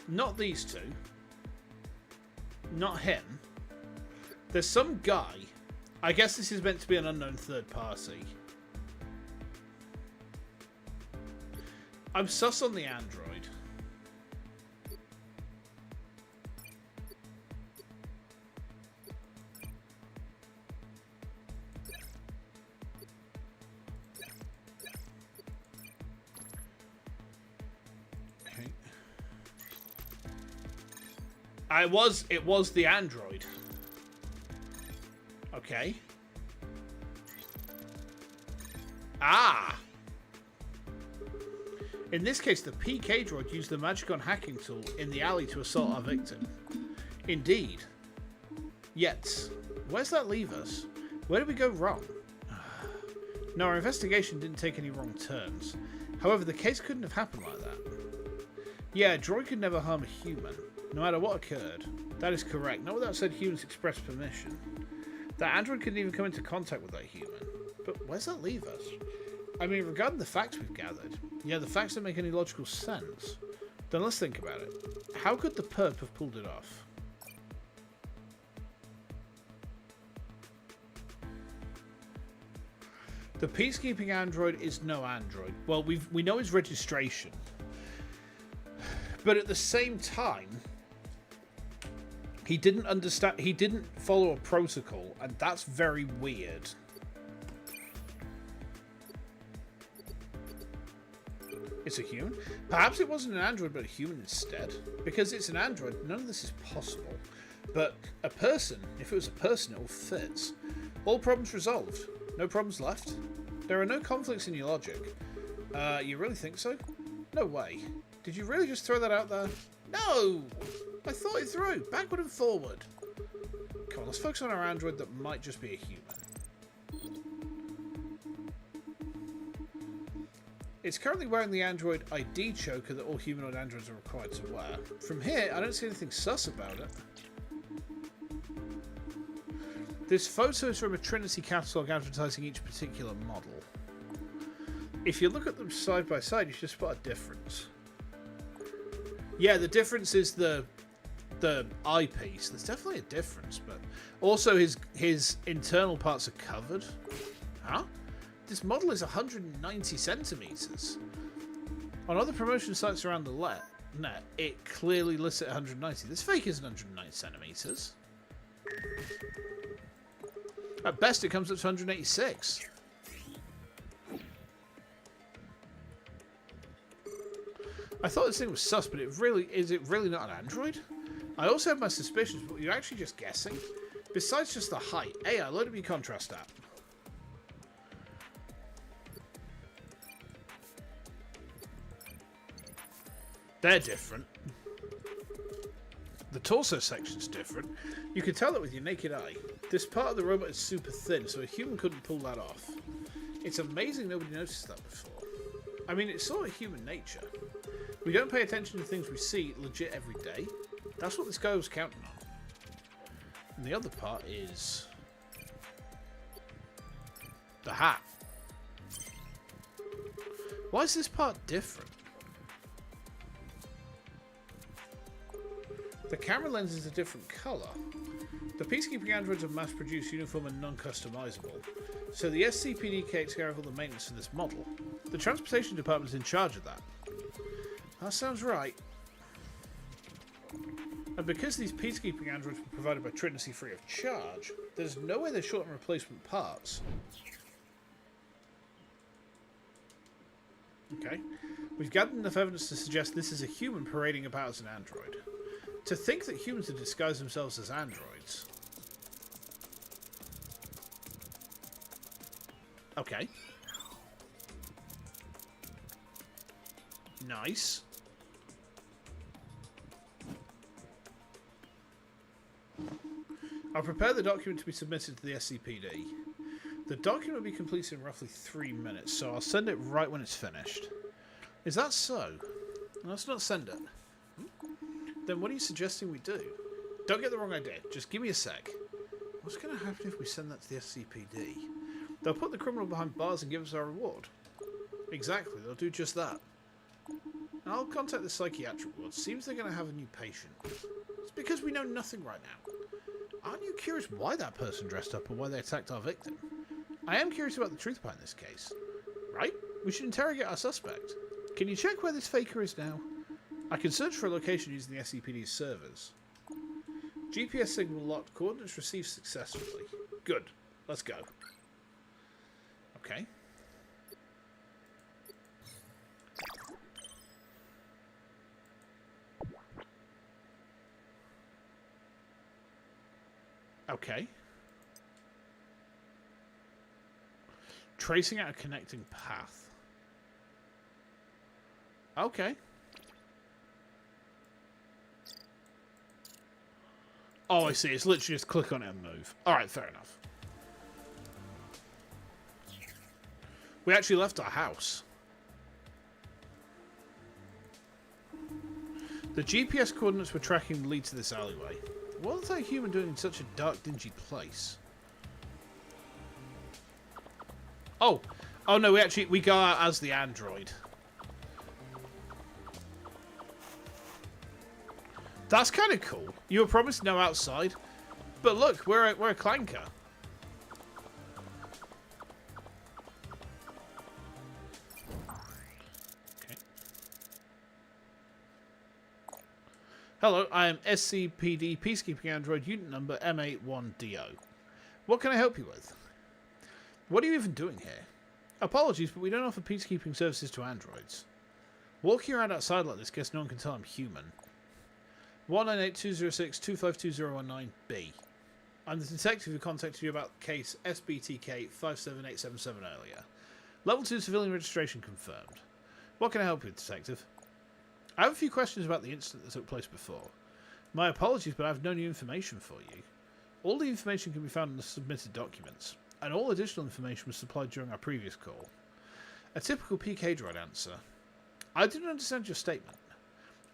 Not these two. Not him. There's some guy. I guess this is meant to be an unknown third party. I'm sus on the android. Okay. It was the android. Okay. Ah! In this case, the PK droid used the Magicon hacking tool in the alley to assault our victim. Indeed. Yet, where's that leave us? Where did we go wrong? No, our investigation didn't take any wrong turns. However, the case couldn't have happened like that. Yeah, a droid could never harm a human, no matter what occurred. That is correct, not without said humans express permission. That android couldn't even come into contact with that human. But where's that leave us? I mean, regarding the facts we've gathered, yeah, the facts don't make any logical sense. Then let's think about it. How could the perp have pulled it off? The peacekeeping android is no android. Well, we know his registration. But at the same time, he didn't understand, he didn't follow a protocol, and that's very weird. It's a human? Perhaps it wasn't an android, but a human instead. Because it's an android, none of this is possible. But a person, if it was a person, it all fits. All problems resolved. No problems left. There are no conflicts in your logic. You really think so? No way. Did you really just throw that out there? No! I thought it through. Backward and forward. Come on, let's focus on our android that might just be a human. It's currently wearing the android ID choker that all humanoid androids are required to wear. From here, I don't see anything sus about it. This photo is from a Trinity catalogue advertising each particular model. If you look at them side by side, you should spot a difference. Yeah, the difference is the eyepiece. There's definitely a difference, but also his internal parts are covered. Huh? This model is 190 centimeters. On other promotion sites around the net, it clearly lists at 190. This fake isn't 190 centimeters. At best, it comes up to 186. I thought this thing was sus, but is it really not an android? I also have my suspicions, but you're actually just guessing. Besides just the height, hey, I loaded my contrast app. They're different. The torso section's different. You can tell it with your naked eye. This part of the robot is super thin, so a human couldn't pull that off. It's amazing nobody noticed that before. I mean, it's sort of human nature. We don't pay attention to things we see legit every day. That's what this guy was counting on. And the other part is the hat. Why is this part different? The camera lens is a different colour. The peacekeeping androids are mass-produced, uniform and non-customizable, so the SCPD takes care of all the maintenance for this model. The transportation department is in charge of that. That sounds right. And because these peacekeeping androids were provided by Trinity free of charge, there's no way they're short on replacement parts. Okay. We've gathered enough evidence to suggest this is a human parading about as an android. To think that humans have disguised themselves as androids. Okay. Nice. I'll prepare the document to be submitted to the SCPD. The document will be completed in roughly 3 minutes, so I'll send it right when it's finished. Is that so? Let's not send it. Then what are you suggesting we do? Don't get the wrong idea. Just give me a sec. What's going to happen if we send that to the SCPD? They'll put the criminal behind bars and give us our reward. Exactly. They'll do just that. I'll contact the psychiatric ward. Seems they're going to have a new patient. It's because we know nothing right now. Aren't you curious why that person dressed up and why they attacked our victim? I am curious about the truth behind this case. Right? We should interrogate our suspect. Can you check where this faker is now? I can search for a location using the SCPD's servers. GPS signal locked. Coordinates received successfully. Good. Let's go. Okay. Okay. Tracing out a connecting path. Okay. Oh, I see. It's literally just click on it and move. Alright, fair enough. We actually left our house. The GPS coordinates we're tracking lead to this alleyway. What is that human doing in such a dark, dingy place? Oh! Oh no, we go out as the android. That's kind of cool. You were promised no outside, but look, we're a clanker. Okay. Hello, I am SCPD Peacekeeping Android, unit number M81DO. What can I help you with? What are you even doing here? Apologies, but we don't offer peacekeeping services to androids. Walking around outside like this, guess no one can tell I'm human. 198-206-252-019-B. I'm the detective who contacted you about case SBTK 57877 earlier. Level 2 civilian registration confirmed. What can I help you with, detective? I have a few questions about the incident that took place before. My apologies, but I have no new information for you. All the information can be found in the submitted documents, and all additional information was supplied during our previous call. A typical PK droid answer. I didn't understand your statement.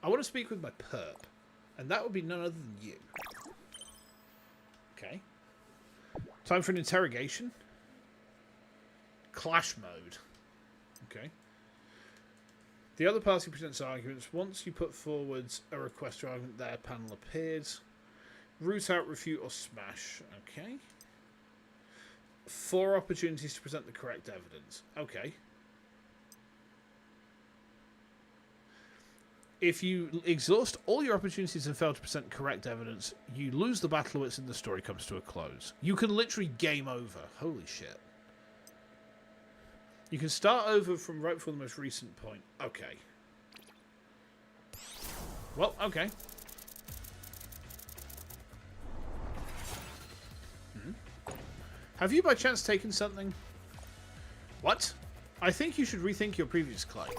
I want to speak with my perp. And that would be none other than you. Okay. Time for an interrogation. Clash mode. Okay. The other party presents arguments. Once you put forward a request to argument, their panel appears. Root out, refute, or smash. Okay. 4 opportunities to present the correct evidence. Okay. If you exhaust all your opportunities and fail to present correct evidence, you lose the battle wits and the story comes to a close. You can literally game over. Holy shit. You can start over from right before the most recent point. Okay. Well, okay. Have you by chance taken something? What? I think you should rethink your previous claim.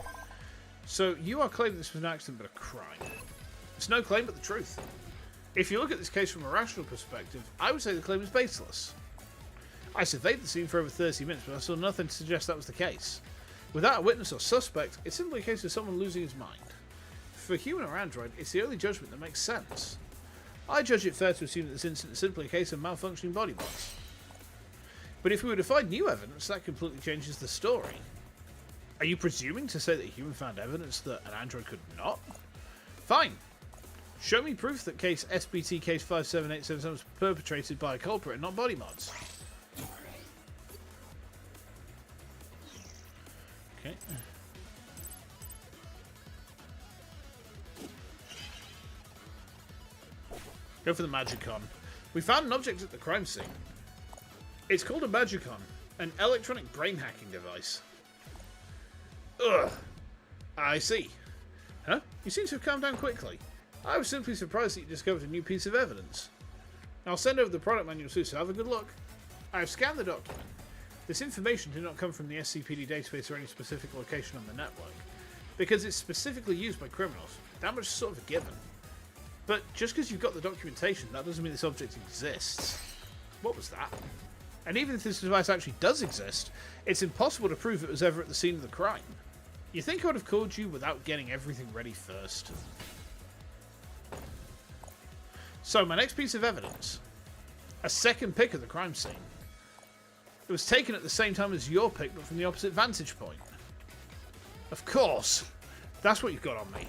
So, you are claiming this was an accident but a crime. It's no claim but the truth. If you look at this case from a rational perspective, I would say the claim is baseless. I surveyed the scene for over 30 minutes, but I saw nothing to suggest that was the case. Without a witness or suspect, it's simply a case of someone losing his mind. For human or android, it's the only judgment that makes sense. I judge it fair to assume that this incident is simply a case of malfunctioning body parts. But if we were to find new evidence, that completely changes the story. Are you presuming to say that a human found evidence that an android could not? Fine. Show me proof that case SBT case 57877 was perpetrated by a culprit and not body mods. Okay. Go for the Magicon. We found an object at the crime scene. It's called a Magicon, an electronic brain hacking device. Ugh. I see. Huh? You seem to have calmed down quickly. I was simply surprised that you discovered a new piece of evidence. I'll send over the product manual soon, so have a good look. I have scanned the document. This information did not come from the SCPD database or any specific location on the network, because it's specifically used by criminals. That much is sort of a given. But just because you've got the documentation, that doesn't mean this object exists. What was that? And even if this device actually does exist, it's impossible to prove it was ever at the scene of the crime. You think I would have called you without getting everything ready first? So, my next piece of evidence. A second pic of the crime scene. It was taken at the same time as your pic, but from the opposite vantage point. Of course. That's what you've got on me.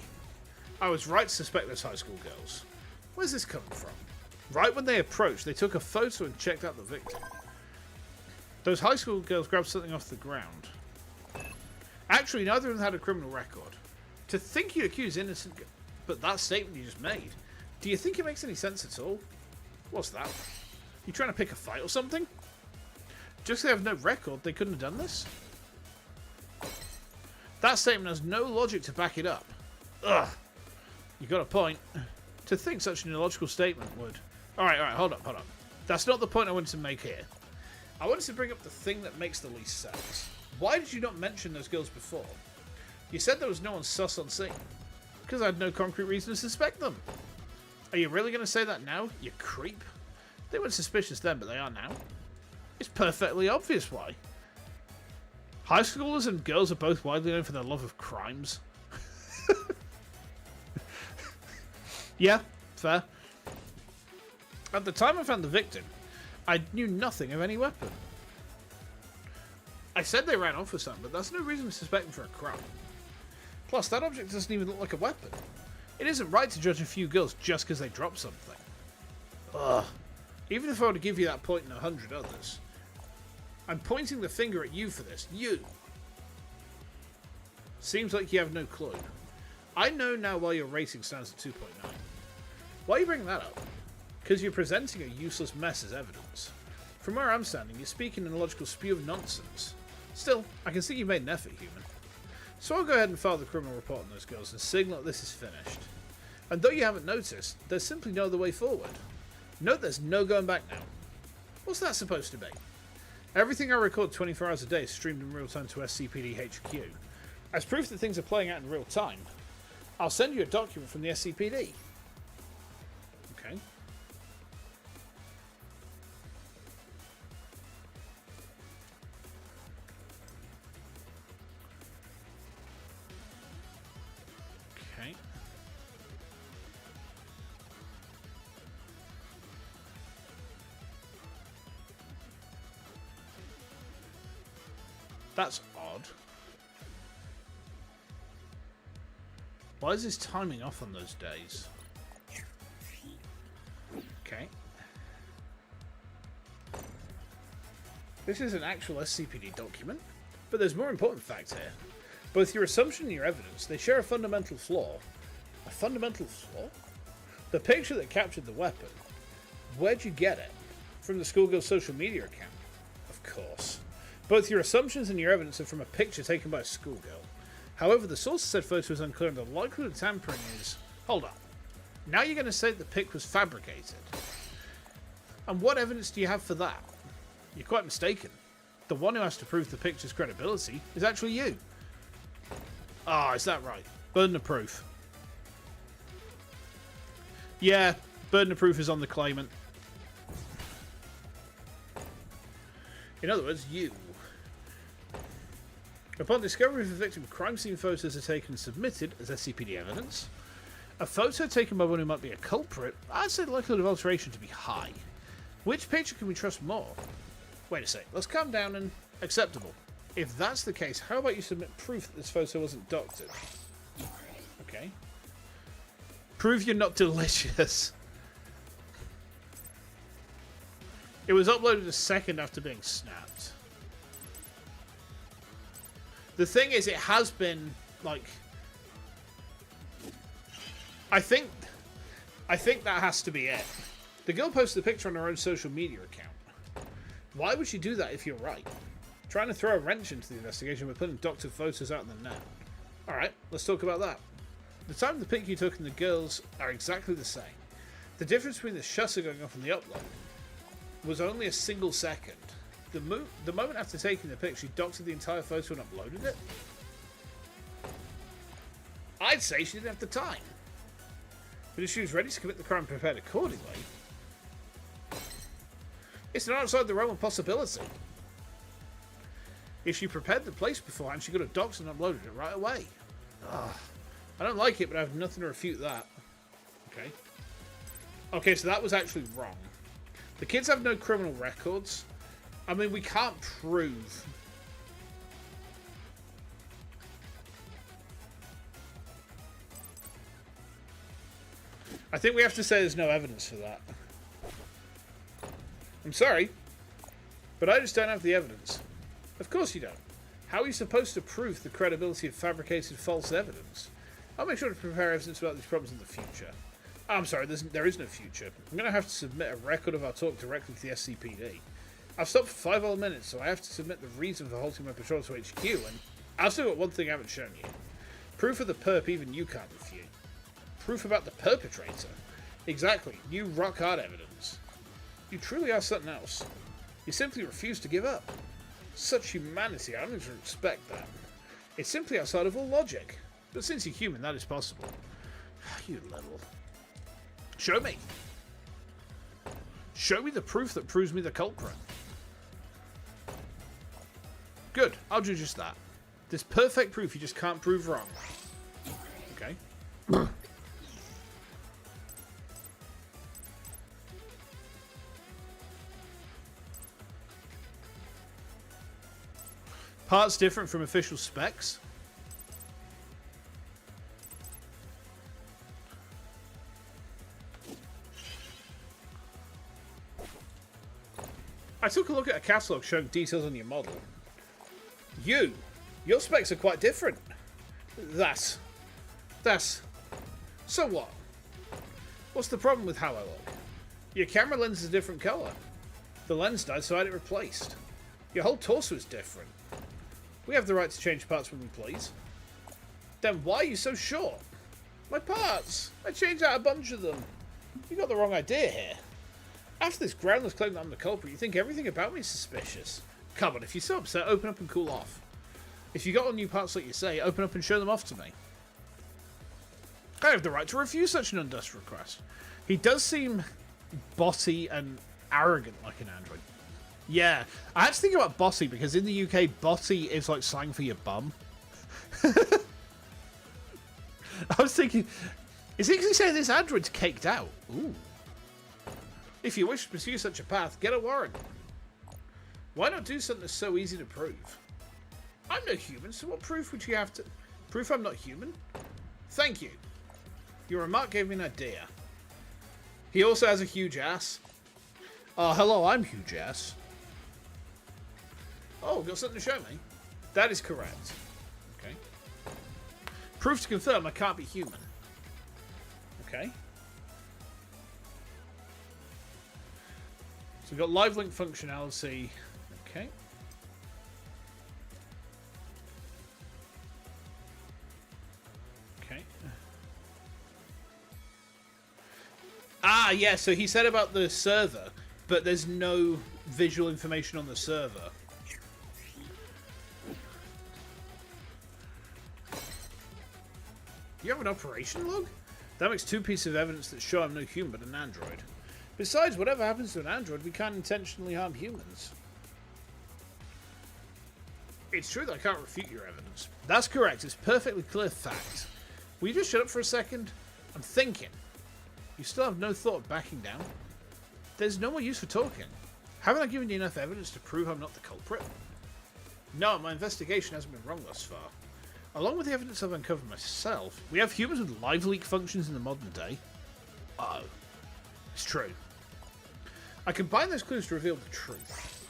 I was right to suspect those high school girls. Where's this coming from? Right when they approached, they took a photo and checked out the victim. Those high school girls grabbed something off the ground. Actually, neither of them had a criminal record. To think you accuse innocent... But that statement you just made, do you think it makes any sense at all? What's that? You trying to pick a fight or something? Just because they have no record, they couldn't have done this? That statement has no logic to back it up. Ugh. You got a point. To think such an illogical statement would... Alright, hold up. That's not the point I wanted to make here. I wanted to bring up the thing that makes the least sense. Why did you not mention those girls before? You said there was no one sus on scene. Because I had no concrete reason to suspect them. Are you really going to say that now, you creep? They weren't suspicious then, but they are now. It's perfectly obvious why. High schoolers and girls are both widely known for their love of crimes. Yeah, fair. At the time I found the victim, I knew nothing of any weapon. I said they ran off with something, but that's no reason to suspect them for a crime. Plus, that object doesn't even look like a weapon. It isn't right to judge a few girls just because they dropped something. Ugh. Even if I were to give you that point and 100 others, I'm pointing the finger at you for this. You! Seems like you have no clue. I know now why your rating stands at 2.9. Why are you bringing that up? Because you're presenting a useless mess as evidence. From where I'm standing, you're speaking in a logical spew of nonsense. Still, I can see you made an effort, human. So I'll go ahead and file the criminal report on those girls and signal that this is finished. And though you haven't noticed, there's simply no other way forward. Note there's no going back now. What's that supposed to be? Everything I record 24 hours a day is streamed in real time to SCPD HQ. As proof that things are playing out in real time, I'll send you a document from the SCPD. Okay. Okay. That's odd. Why is his timing off on those days? Okay. This is an actual SCPD document, but there's more important facts here. Both your assumption and your evidence, they share a fundamental flaw. A fundamental flaw? The picture that captured the weapon. Where'd you get it? From the schoolgirl's social media account. Of course. Both your assumptions and your evidence are from a picture taken by a schoolgirl. However, the source of said photo is unclear and the likelihood of tampering is... Hold up. Now you're going to say that the pic was fabricated. And what evidence do you have for that? You're quite mistaken. The one who has to prove the picture's credibility is actually you. Ah, is that right? Burden of proof. Yeah, burden of proof is on the claimant. In other words, you. Upon discovery of the victim, crime scene photos are taken and submitted as SCPD evidence. A photo taken by one who might be a culprit, I'd say the likelihood of alteration to be high. Which picture can we trust more? Wait a sec, let's calm down and... Acceptable. If that's the case, how about you submit proof that this photo wasn't doctored? Okay. Prove you're not delicious. It was uploaded a second after being snapped. The thing is, it has been, like... I think that has to be it. The girl posted the picture on her own social media account. Why would she do that if you're right? Trying to throw a wrench into the investigation by putting doctored photos out in the net. Alright, let's talk about that. The time of the pic you took and the girls are exactly the same. The difference between the shutter going off and the upload was only a single second. The moment after taking the pic, she doctored the entire photo and uploaded it. I'd say she didn't have the time. But if she was ready to commit the crime and prepared accordingly, it's not outside the realm of possibility. If she prepared the place beforehand, she could have docked and uploaded it right away. Ugh. I don't like it, but I have nothing to refute that. Okay. Okay, so that was actually wrong. The kids have no criminal records. I mean, we can't prove... I think we have to say there's no evidence for that. I'm sorry, but I just don't have the evidence. Of course you don't. How are you supposed to prove the credibility of fabricated false evidence? I'll make sure to prepare evidence about these problems in the future. I'm sorry, there is no future. I'm going to have to submit a record of our talk directly to the SCPD. I've stopped for 5 whole minutes, so I have to submit the reason for halting my patrol to HQ, and I've still got one thing I haven't shown you. Proof of the perp even you can't refute. Proof about the perpetrator. Exactly, new rock-hard evidence. You truly are something else. You simply refuse to give up. Such humanity, I don't even respect that. It's simply outside of all logic. But since you're human, that is possible. You little... Show me! Show me the proof that proves me the culprit. Good, I'll do just that. There's perfect proof you just can't prove wrong. Okay. Parts different from official specs. I took a look at a catalogue showing details on your model. Your specs are quite different. That's... So what? What's the problem with how I look? Your camera lens is a different colour. The lens died, so I had it replaced. Your whole torso is different. We have the right to change parts when we please. Then why are you so short? My parts! I changed out a bunch of them. You got the wrong idea here. After this groundless claim that I'm the culprit, you think everything about me is suspicious. Come on, if you're so upset, open up and cool off. If you got all new parts like you say, open up and show them off to me. I have the right to refuse such an undust request. He does seem bossy and arrogant like an android. Yeah, I had to think about bossy because in the UK, bossy is like slang for your bum. I was thinking, is he saying this android's caked out? Ooh. If you wish to pursue such a path, get a warrant. Why not do something that's so easy to prove? I'm no human, so what proof would you have to... Proof I'm not human? Thank you. Your remark gave me an idea. He also has a huge ass. Hello, I'm huge ass. Oh, got something to show me? That is correct. Okay. Proof to confirm I can't be human. Okay. So we've got live link functionality. Okay. Okay. Ah, yeah, so he said about the server, but there's no visual information on the server. You have an operation log? That makes 2 pieces of evidence that show I'm no human but an android. Besides, whatever happens to an android, we can't intentionally harm humans. It's true that I can't refute your evidence. That's correct, it's perfectly clear fact. Will you just shut up for a second? I'm thinking. You still have no thought of backing down? There's no more use for talking. Haven't I given you enough evidence to prove I'm not the culprit? No, my investigation hasn't been wrong thus far. Along with the evidence I've uncovered myself, we have humans with live leak functions in the modern day. Uh-oh. It's true. I combine those clues to reveal the truth.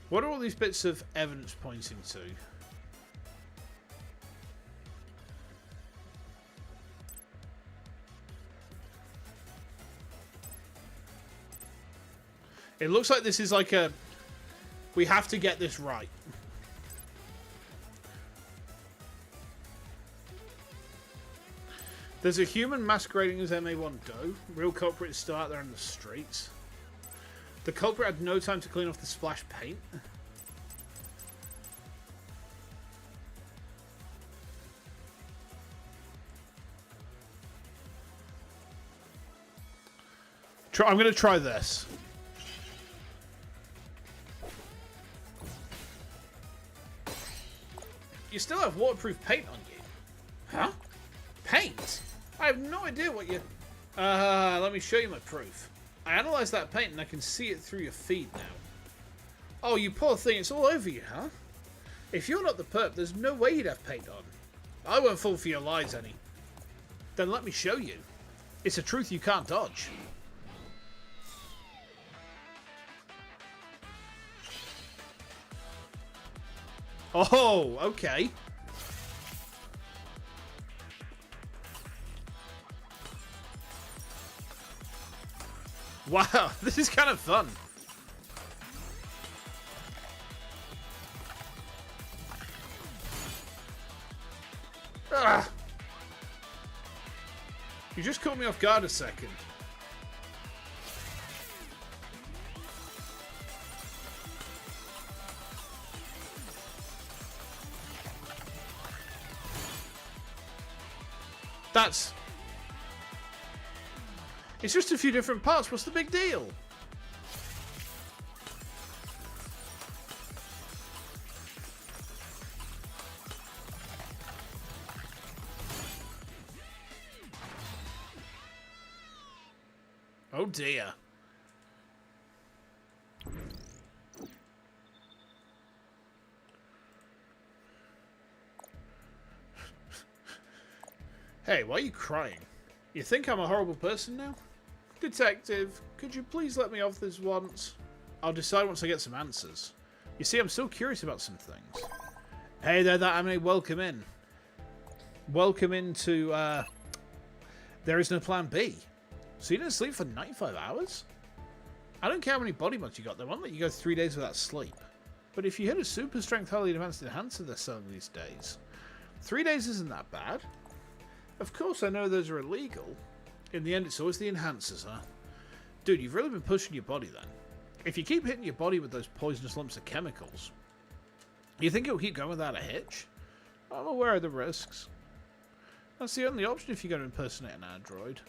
What are all these bits of evidence pointing to? It looks like this is like a... We have to get this right. There's a human masquerading as MA1 Doe. Real culprit is still out there in the streets. The culprit had no time to clean off the splash paint. I'm going to try this. You still have waterproof paint on you. Huh? Paint? I have no idea what you... let me show you my proof. I analysed that paint and I can see it through your feed now. Oh, you poor thing, it's all over you, huh? If you're not the perp, there's no way you'd have paint on. I won't fall for your lies, Annie. Then let me show you. It's a truth you can't dodge. Oh, okay. Wow, this is kind of fun. Ah. You just caught me off guard a second. That's... It's just a few different parts. What's the big deal? Oh dear. Hey, why are you crying? You think I'm a horrible person now? Detective, could you please let me off this once? I'll decide once I get some answers. You see, I'm still curious about some things. Hey there, that anime, welcome in. Welcome into, There Is No Plan B. So you didn't sleep for 95 hours? I don't care how many body mods you got, they won't let you go 3 days without sleep. But if you hit a super strength highly advanced enhancer they're selling these days, 3 days isn't that bad. Of course I know those are illegal. In the end it's always the enhancers, huh? Dude, you've really been pushing your body then. If you keep hitting your body with those poisonous lumps of chemicals, you think it'll keep going without a hitch? I'm aware of the risks. That's the only option if you're going to impersonate an android.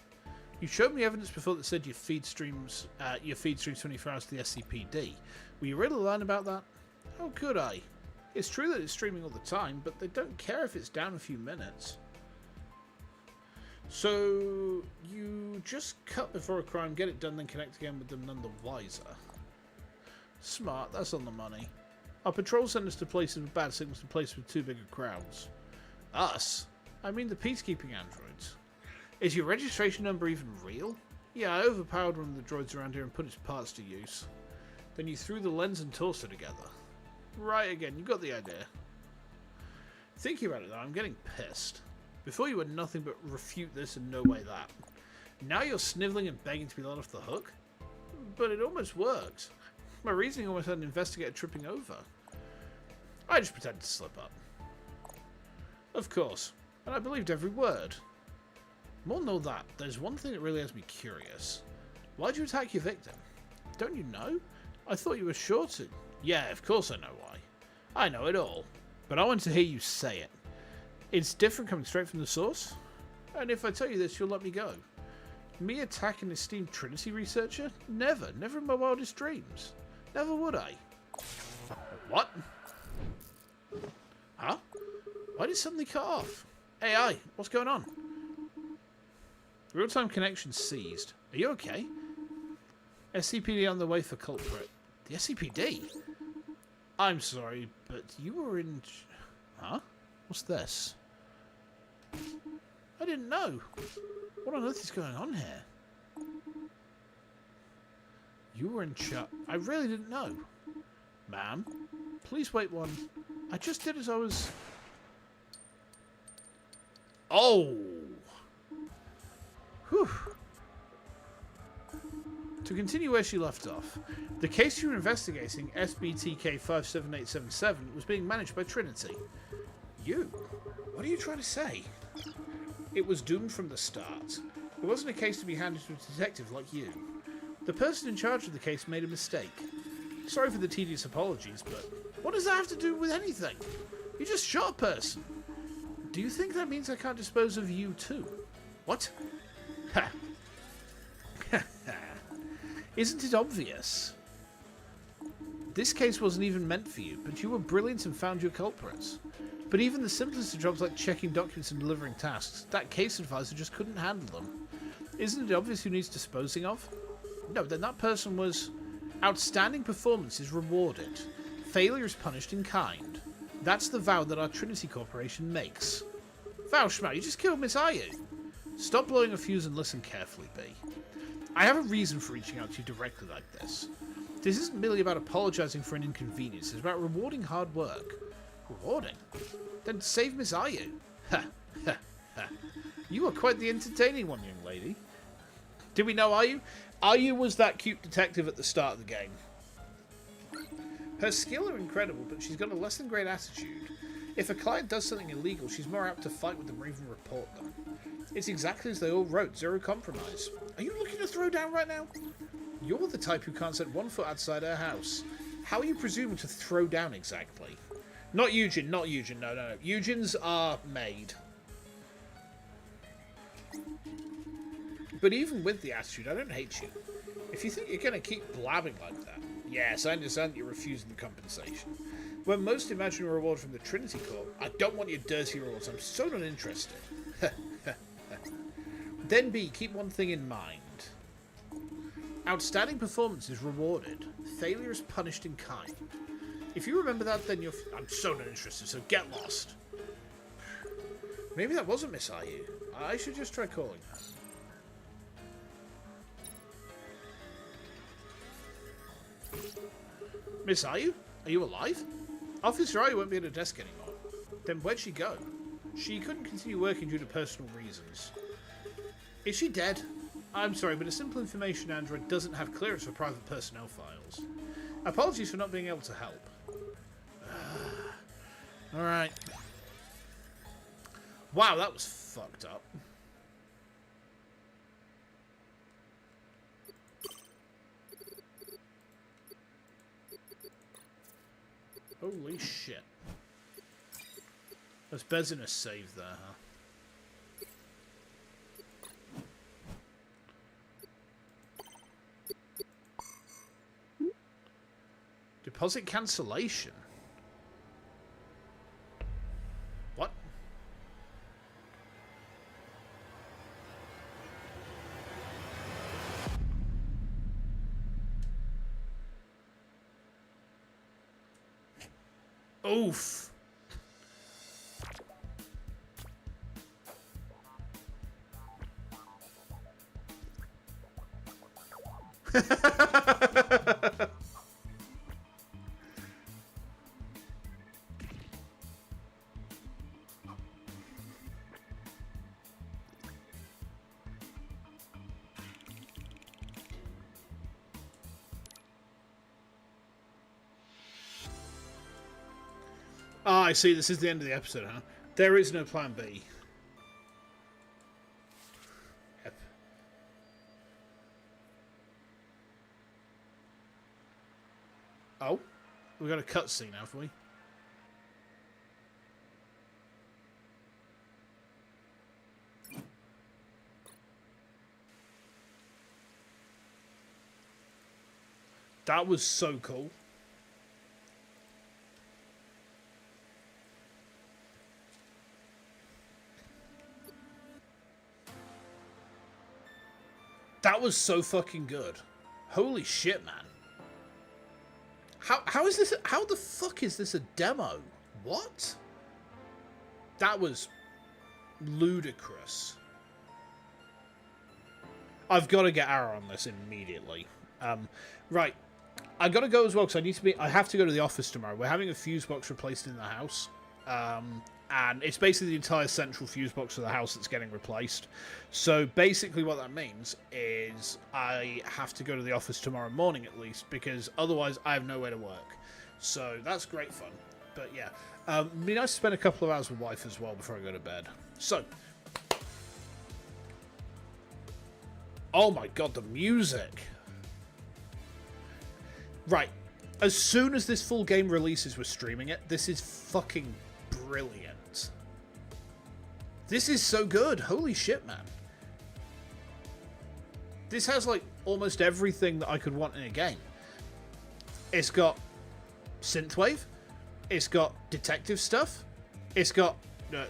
You showed me evidence before that said your feed streams 24 hours to the SCPD. Were you really lying about that? How could I? It's true that it's streaming all the time, but they don't care if it's down a few minutes. So, you just cut before a crime, get it done, then connect again with them none the wiser. Smart, that's on the money. Our patrol send us to places with bad signals and places with too big of crowds. Us? I mean the peacekeeping androids. Is your registration number even real? Yeah, I overpowered one of the droids around here and put its parts to use. Then you threw the lens and torso together. Right again, you got the idea. Thinking about it though, I'm getting pissed. Before you were nothing but refute this and no way that. Now you're snivelling and begging to be let off the hook? But it almost worked. My reasoning almost had an investigator tripping over. I just pretended to slip up. Of course, and I believed every word. More than all that, there's one thing that really has me curious. Why'd you attack your victim? Don't you know? I thought you were sure to. Yeah, of course I know why. I know it all. But I want to hear you say it. It's different coming straight from the source. And if I tell you this, you'll let me go. Me attack an esteemed Trinity researcher? Never. Never in my wildest dreams. Never would I. What? Huh? Why did it suddenly cut off? AI, what's going on? Real-time connection seized. Are you okay? SCPD on the way for culprit. The SCPD? I'm sorry, but you were in... Huh? What's this? I didn't know. What on earth is going on here? You were in charge. I really didn't know. Ma'am, please wait one. I just did as I was... Oh! Whew. To continue where she left off, the case you were investigating, SBTK 57877, was being managed by Trinity. You? What are you trying to say? It was doomed from the start. It wasn't a case to be handed to a detective like you. The person in charge of the case made a mistake. Sorry for the tedious apologies, but what does that have to do with anything? You just shot a person. Do you think that means I can't dispose of you too? What? Ha! Isn't it obvious? This case wasn't even meant for you, but you were brilliant and found your culprits. But even the simplest of jobs like checking documents and delivering tasks, that case advisor just couldn't handle them. Isn't it obvious who needs disposing of? No, then that person was... Outstanding performance is rewarded. Failure is punished in kind. That's the vow that our Trinity Corporation makes. Vow, Schmau, you just killed Miss Ayu. Stop blowing a fuse and listen carefully, B. I have a reason for reaching out to you directly like this. This isn't merely about apologising for an inconvenience. It's about rewarding hard work. Rewarding? Then save Miss Ayu. Ha, ha, ha. You are quite the entertaining one, young lady. Did we know Ayu? Ayu was that cute detective at the start of the game. Her skills are incredible, but she's got a less than great attitude. If a client does something illegal, she's more apt to fight with them or even report them. It's exactly as they all wrote, zero compromise. Are you looking to throw down right now? You're the type who can't set 1 foot outside her house. How are you presuming to throw down exactly? Not Eugen, not Eugen, no, no, no. Eugens are made. But even with the attitude, I don't hate you. If you think you're going to keep blabbing like that, yes, I understand you're refusing the compensation. When most imagine a reward from the Trinity Corp, I don't want your dirty rewards, I'm so not interested. Then B, keep one thing in mind. Outstanding performance is rewarded. Failure is punished in kind. If you remember that, then you're... I'm so not interested, so get lost. Maybe that wasn't Miss Ayu. I should just try calling her. Miss Ayu? Are you alive? Officer Ayu won't be at her desk anymore. Then where'd she go? She couldn't continue working due to personal reasons. Is she dead? I'm sorry, but a simple information android doesn't have clearance for private personnel files. Apologies for not being able to help. Alright. Wow, that was fucked up. Holy shit. There's beds in a save there, huh? Deposit cancellation. What? Oof. Ah, I see. This is the end of the episode, huh? There is no plan B. Yep. Oh? We got a cutscene, have we? That was so cool. That was so fucking good. Holy shit, man. How is this? How the fuck is this a demo? What? That was ludicrous. I've got to get Arrow on this immediately. Right. I got to go as well because I have to go to the office tomorrow. We're having a fuse box replaced in the house. And it's basically the entire central fuse box of the house that's getting replaced. So basically what that means is I have to go to the office tomorrow morning at least, because otherwise I have nowhere to work. So that's great fun. But yeah, it'd be nice to spend a couple of hours with wife as well before I go to bed. So, oh my god, the music. Right, as soon as this full game releases, we're streaming it. This is fucking brilliant. This is so good. Holy shit, man. This has, like, almost everything that I could want in a game. It's got synthwave. It's got detective stuff. It's got...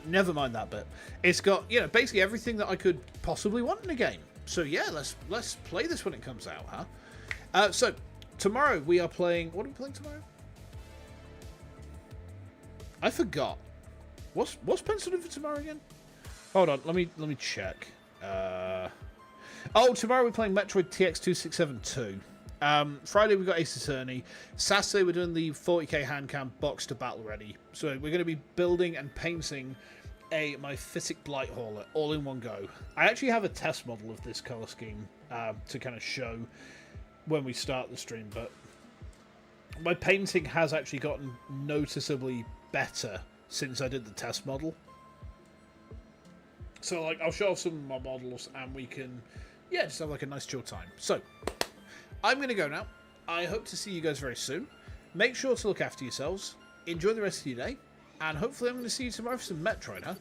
never mind that bit. It's got, you know, basically everything that I could possibly want in a game. So, yeah, let's play this when it comes out, huh? So, tomorrow we are playing... What are we playing tomorrow? I forgot. What's penciled in for tomorrow again? Hold on, let me check. Oh, tomorrow we're playing Metroid TX2672. Friday we got Ace Attorney. Saturday we're doing the 40k hand cam box to battle ready. So we're going to be building and painting a Mythic Blight Hauler all in one go. I actually have a test model of this colour scheme to kind of show when we start the stream, but my painting has actually gotten noticeably better since I did the test model. So like I'll show off some of my models and we can just have like a nice chill time. So I'm going to go now. I hope to see you guys very soon. Make sure to look after yourselves. Enjoy the rest of your day. And hopefully I'm going to see you tomorrow for some Metroid, huh?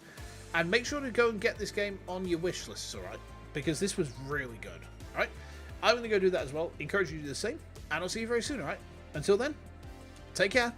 And make sure to go and get this game on your wish lists, alright? Because this was really good, alright? I'm going to go do that as well. Encourage you to do the same. And I'll see you very soon, alright? Until then, take care.